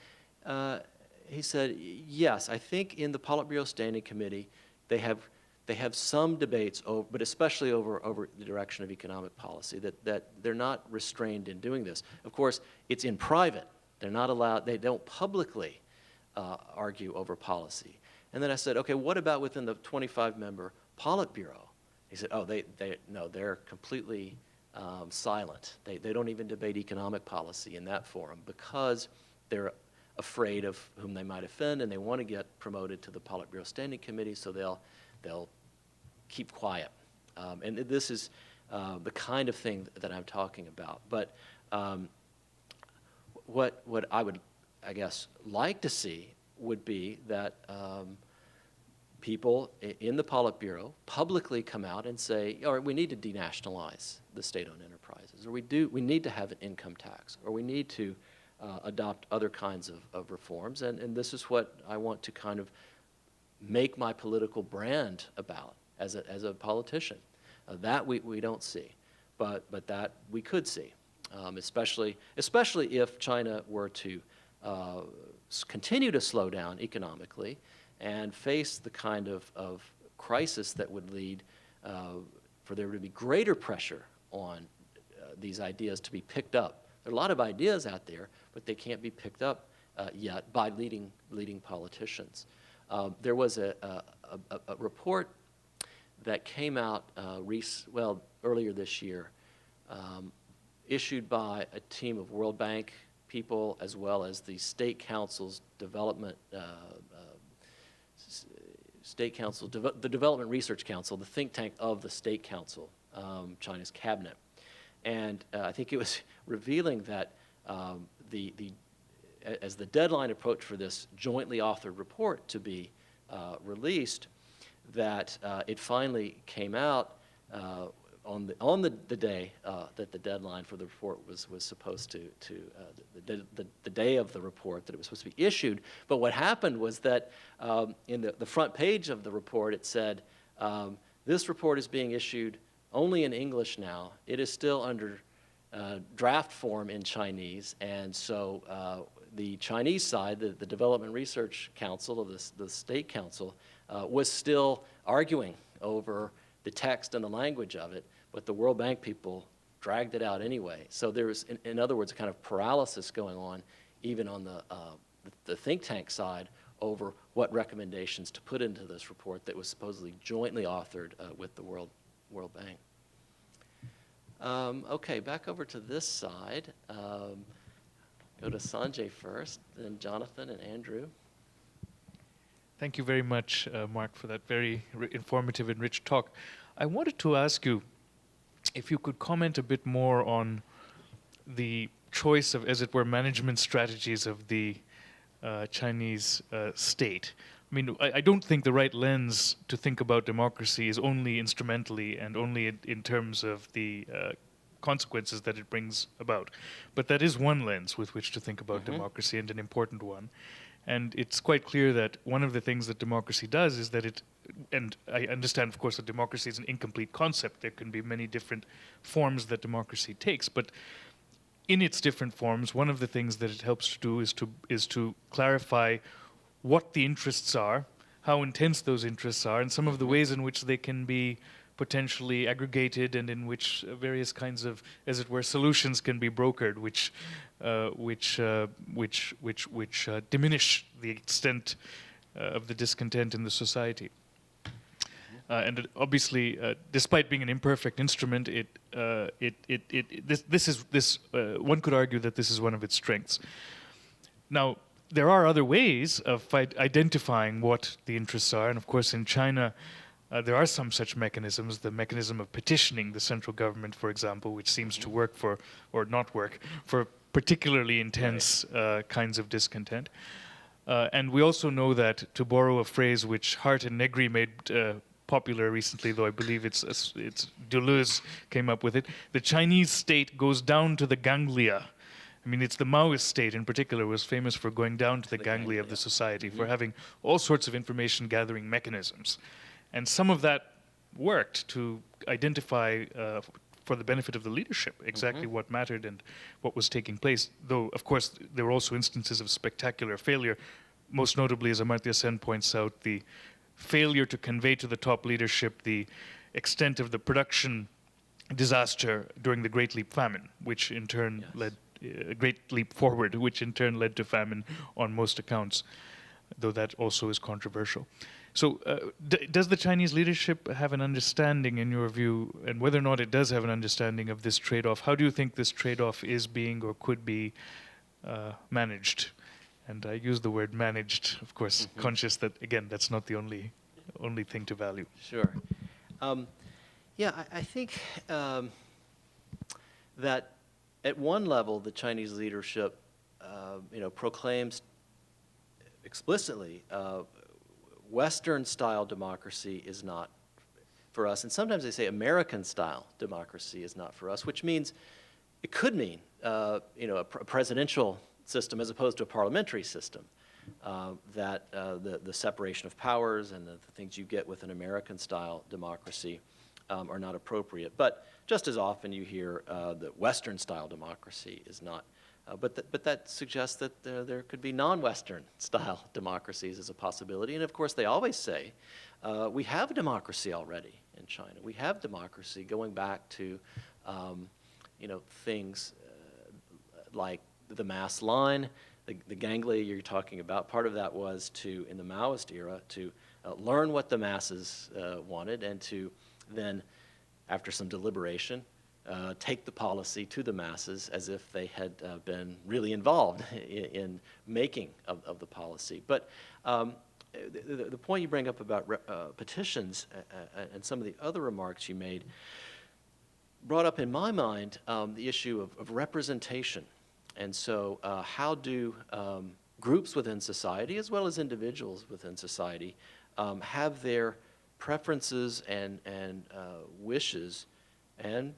he said, yes, I think in the Politburo Standing Committee, they have some debates, but especially over the direction of economic policy, that they're not restrained in doing this. Of course, it's in private. They're not allowed, they don't publicly argue over policy. And then I said, okay, what about within the 25-member Politburo? He said, oh, no, they're completely silent. They don't even debate economic policy in that forum because they're afraid of whom they might offend, and they want to get promoted to the Politburo Standing Committee, so they'll keep quiet. And this is the kind of thing that I'm talking about. But what I would, I guess, like to see would be that people in the Politburo publicly come out and say, all right, we need to denationalize the state-owned enterprises, or we need to have an income tax, or we need to adopt other kinds of reforms. And this is what I want to kind of make my political brand about as a politician. That we don't see, but that we could see, especially if China were to continue to slow down economically and face the kind of crisis that would lead for there to be greater pressure on these ideas to be picked up. There are a lot of ideas out there, but they can't be picked up yet by leading politicians. There was a report that came out earlier this year, issued by a team of World Bank people as well as the State Council's Development the Development Research Council, the think tank of the State Council, China's cabinet. And I think it was revealing that as the deadline approached for this jointly authored report to be released, that it finally came out on the day that the deadline for the report was supposed the day of the report that it was supposed to be issued. But what happened was that in the front page of the report it said, this report is being issued only in English now. It is still under draft form in Chinese, and so the Chinese side, the Development Research Council of the State Council, was still arguing over the text and the language of it, but the World Bank people dragged it out anyway. So there was, in other words, a kind of paralysis going on, even on the think tank side, over what recommendations to put into this report that was supposedly jointly authored with the World Bank. Okay, back over to this side. Go to Sanjay first, then Jonathan and Andrew. Thank you very much, Mark, for that very informative and rich talk. I wanted to ask you if you could comment a bit more on the choice of, as it were, management strategies of the Chinese state. I mean, I don't think the right lens to think about democracy is only instrumentally and only in terms of the consequences that it brings about. But that is one lens with which to think about democracy, and an important one. And it's quite clear that one of the things that democracy does is that and I understand, of course, that democracy is an incomplete concept. There can be many different forms that democracy takes. But in its different forms, one of the things that it helps to do is to clarify what the interests are, how intense those interests are, and some of the ways in which they can be potentially aggregated, and in which various kinds of, as it were, solutions can be brokered, which diminish the extent of the discontent in the society. And obviously, despite being an imperfect instrument, one could argue that this is one of its strengths. Now, there are other ways of identifying what the interests are, and of course, in China, there are some such mechanisms. The mechanism of petitioning the central government, for example, which seems to work or not work, for particularly intense kinds of discontent. And we also know that, to borrow a phrase which Hart and Negri made popular recently, though I believe it's Deleuze came up with it. The Chinese state goes down to the ganglia. I mean, it's the Maoist state in particular was famous for going down to the ganglia of the society, for having all sorts of information gathering mechanisms. And some of that worked to identify for the benefit of the leadership exactly what mattered and what was taking place. Though, of course, there were also instances of spectacular failure, most notably, as Amartya Sen points out, the failure to convey to the top leadership the extent of the production disaster during the Great Leap Famine, which in turn led a great leap forward, which in turn led to famine on most accounts, though that also is controversial. So does the Chinese leadership have an understanding, in your view, and whether or not it does have an understanding of this trade-off, how do you think this trade-off is being or could be managed? And I use the word managed, of course, conscious that, again, that's not the only thing to value. Sure. I think that at one level, the Chinese leadership, proclaims explicitly Western-style democracy is not for us, and sometimes they say American-style democracy is not for us, which means it could mean, a presidential system as opposed to a parliamentary system. That the separation of powers and the things you get with an American-style democracy are not appropriate. But just as often you hear that Western-style democracy is not. But that suggests that there could be non-Western-style democracies as a possibility. And of course, they always say, we have a democracy already in China. We have democracy going back to, things like the mass line, the ganglia you're talking about. Part of that was to, in the Maoist era, to learn what the masses wanted and to then, after some deliberation, take the policy to the masses as if they had been really involved in making of the policy. But the point you bring up about petitions and some of the other remarks you made brought up in my mind the issue of representation. And so how do groups within society, as well as individuals within society, have their preferences and wishes and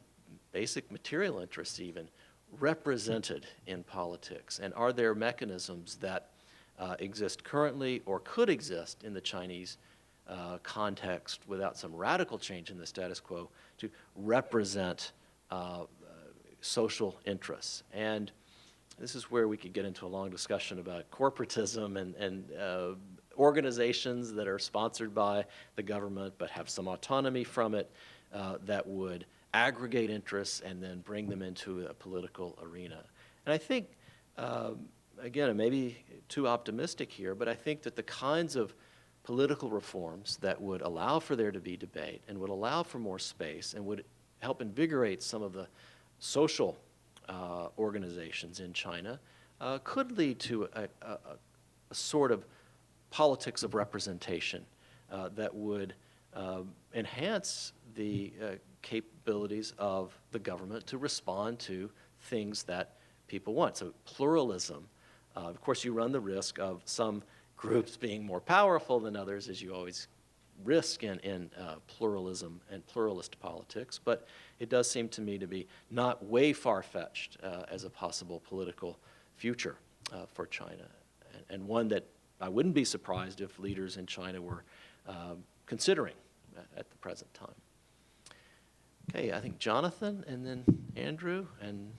basic material interests even represented in politics? And are there mechanisms that exist currently or could exist in the Chinese context without some radical change in the status quo to represent social interests? And this is where we could get into a long discussion about corporatism and organizations that are sponsored by the government but have some autonomy from it that would aggregate interests and then bring them into a political arena. And I think, again, it may be too optimistic here, but I think that the kinds of political reforms that would allow for there to be debate and would allow for more space and would help invigorate some of the social organizations in China could lead to a sort of politics of representation that would enhance the capabilities of the government to respond to things that people want. So pluralism, of course you run the risk of some groups being more powerful than others, as you always risk in pluralism and pluralist politics, but it does seem to me to be not way far-fetched as a possible political future for China, and one that I wouldn't be surprised if leaders in China were considering at the present time. Okay, I think Jonathan and then Andrew, and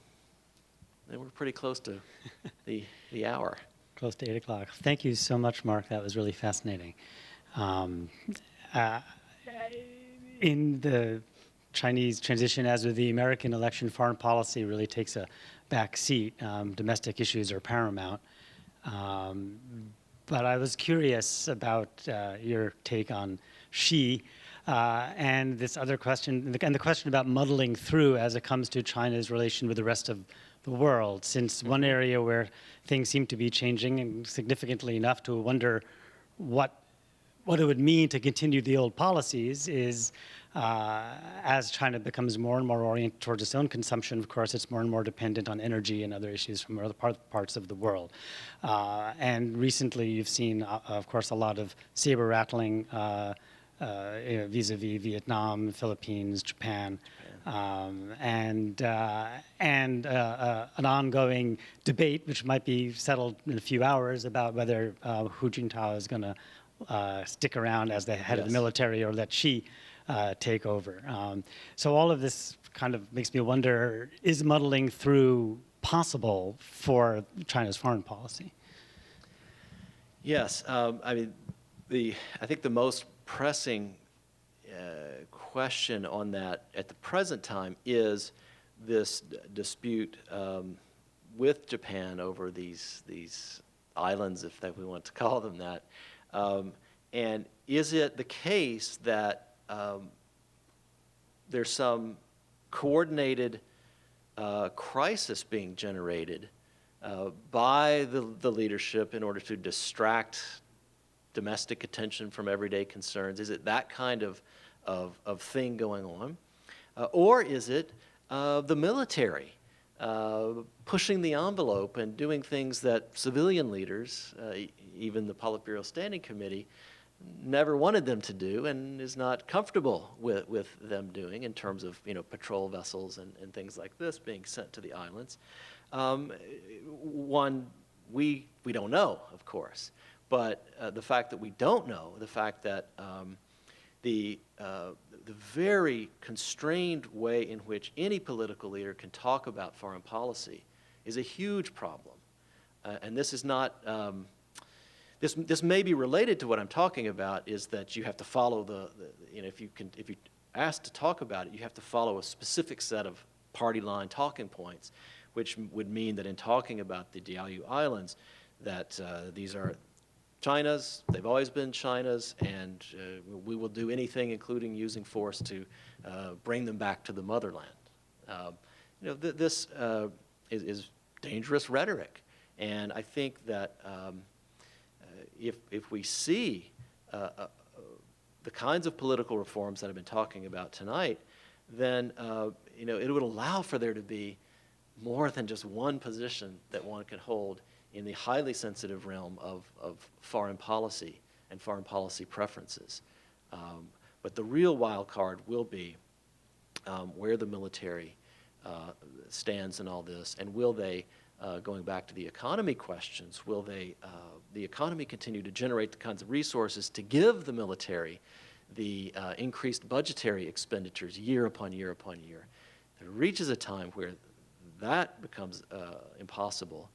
then we're pretty close to the hour. Close to 8 o'clock. Thank you so much, Mark. That was really fascinating. In the Chinese transition, as with the American election, foreign policy really takes a back seat. Domestic issues are paramount. But I was curious about your take on Xi and this other question, and the question about muddling through as it comes to China's relation with the rest of the world, since one area where things seem to be changing and significantly enough to wonder what it would mean to continue the old policies is as China becomes more and more oriented towards its own consumption, of course, it's more and more dependent on energy and other issues from other parts of the world. And recently you've seen, of course, a lot of saber-rattling vis-a-vis Vietnam, Philippines, Japan, and an ongoing debate, which might be settled in a few hours, about whether Hu Jintao is going to stick around as the head of the military or let Xi take over. So all of this kind of makes me wonder, is muddling through possible for China's foreign policy? Yes, I mean, I think the most pressing question on that at the present time is this dispute with Japan over these islands, if that we want to call them that. And is it the case that there's some coordinated crisis being generated by the leadership in order to distract domestic attention from everyday concerns? Is it that kind of thing going on? Or is it the military pushing the envelope and doing things that civilian leaders, even the Politburo Standing Committee, never wanted them to do and is not comfortable with them doing in terms of patrol vessels and things like this being sent to the islands? One, we don't know, of course, but the fact that we don't know, the fact that the very constrained way in which any political leader can talk about foreign policy is a huge problem. And this is not, this may be related to what I'm talking about, is that you have to follow if you're asked to talk about it, you have to follow a specific set of party line talking points, which would mean that in talking about the Diaoyu Islands, that these are China's, they've always been China's, and we will do anything, including using force, to bring them back to the motherland. This is dangerous rhetoric, and I think that if we see the kinds of political reforms that I've been talking about tonight, then it would allow for there to be more than just one position that one can hold in the highly sensitive realm of foreign policy and foreign policy preferences. But the real wild card will be where the military stands in all this, and will they, going back to the economy questions, will they, the economy continue to generate the kinds of resources to give the military the increased budgetary expenditures year upon year upon year? If it reaches a time where that becomes impossible,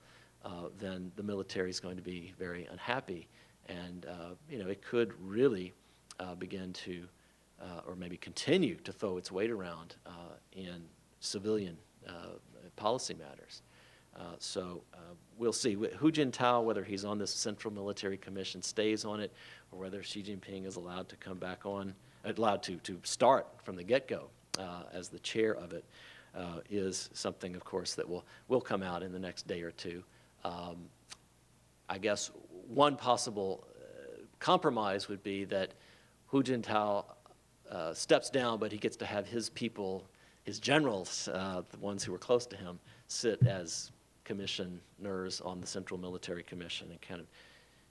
then the military is going to be very unhappy, and it could really begin to, or maybe continue to throw its weight around in civilian policy matters. So we'll see. Hu Jintao, whether he's on this Central Military Commission, stays on it, or whether Xi Jinping is allowed to come back on, allowed to start from the get-go as the chair of it, is something, of course, that will come out in the next day or two. I guess one possible compromise would be that Hu Jintao steps down, but he gets to have his people, his generals, the ones who were close to him, sit as commissioners on the Central Military Commission, and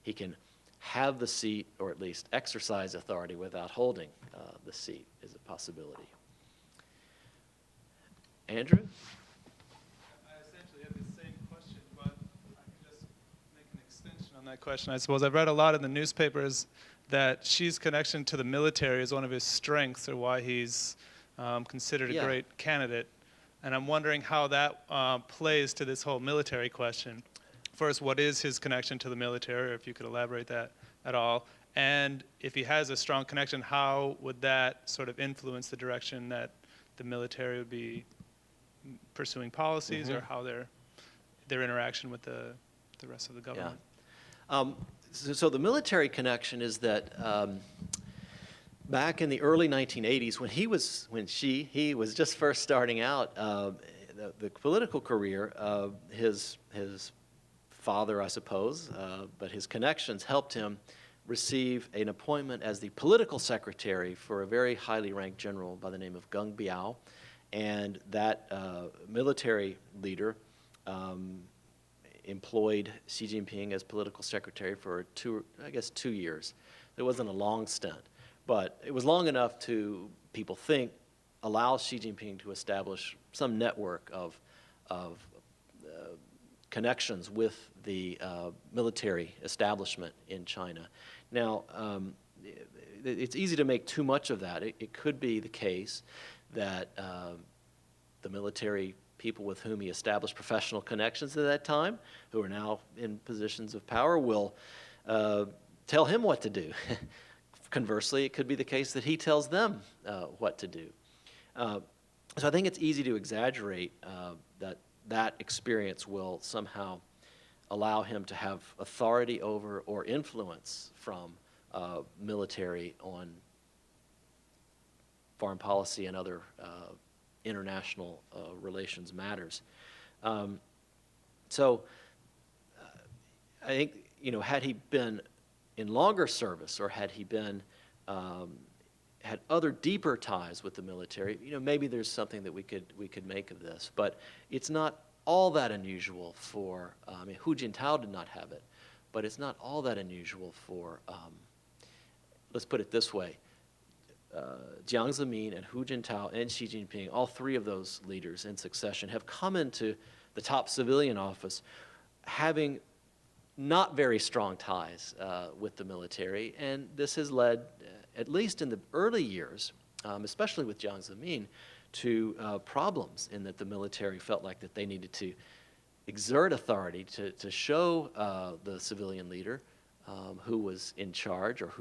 he can have the seat, or at least exercise authority without holding the seat, is a possibility. Andrew? I essentially have the same question, but I can just make an extension on that question. I suppose I've read a lot in the newspapers that Xi's connection to the military is one of his strengths, or why he's considered a great candidate. And I'm wondering how that plays to this whole military question. First, what is his connection to the military, or if you could elaborate that at all? And if he has a strong connection, how would that sort of influence the direction that the military would be pursuing policies, or how their interaction with the rest of the government? Yeah. So the military connection is that back in the early 1980s, when he was just first starting out, the political career, his father, I suppose, but his connections helped him receive an appointment as the political secretary for a very highly ranked general by the name of Gung Biao. And that military leader employed Xi Jinping as political secretary for 2 years. It wasn't a long stint. But it was long enough to, people think, allow Xi Jinping to establish some network of connections with the military establishment in China. Now, it's easy to make too much of that. It could be the case that the military people with whom he established professional connections at that time, who are now in positions of power, will tell him what to do. Conversely, it could be the case that he tells them what to do. So I think it's easy to exaggerate that experience will somehow allow him to have authority over or influence from military on foreign policy and other international relations matters. So I think, had he been in longer service, or had he been had other deeper ties with the military, maybe there's something that we could make of this. But it's not all that unusual for. I mean, Hu Jintao did not have it, but it's not all that unusual for. Let's put it this way: Jiang Zemin and Hu Jintao and Xi Jinping, all three of those leaders in succession, have come into the top civilian office having not very strong ties with the military, and this has led, at least in the early years, especially with Jiang Zemin, to problems in that the military felt like that they needed to exert authority to show the civilian leader who was in charge, or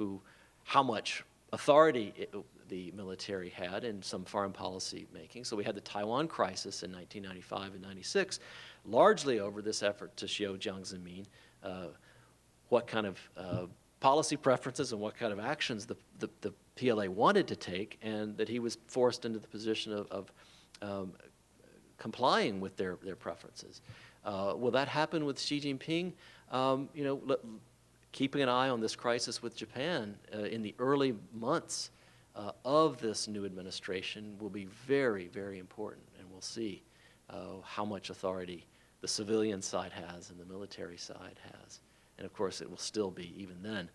how much authority the military had in some foreign policy making. So we had the Taiwan crisis in 1995 and 96, largely over this effort to show Jiang Zemin what kind of policy preferences and what kind of actions the PLA wanted to take, and that he was forced into the position of complying with their preferences. Will that happen with Xi Jinping? Keeping an eye on this crisis with Japan in the early months of this new administration will be very, very important, and we'll see how much authority the civilian side has and the military side has. And of course, it will still be, even then,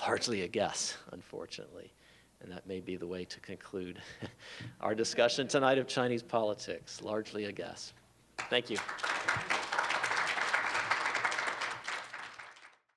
largely a guess, unfortunately. And that may be the way to conclude our discussion tonight of Chinese politics, largely a guess. Thank you.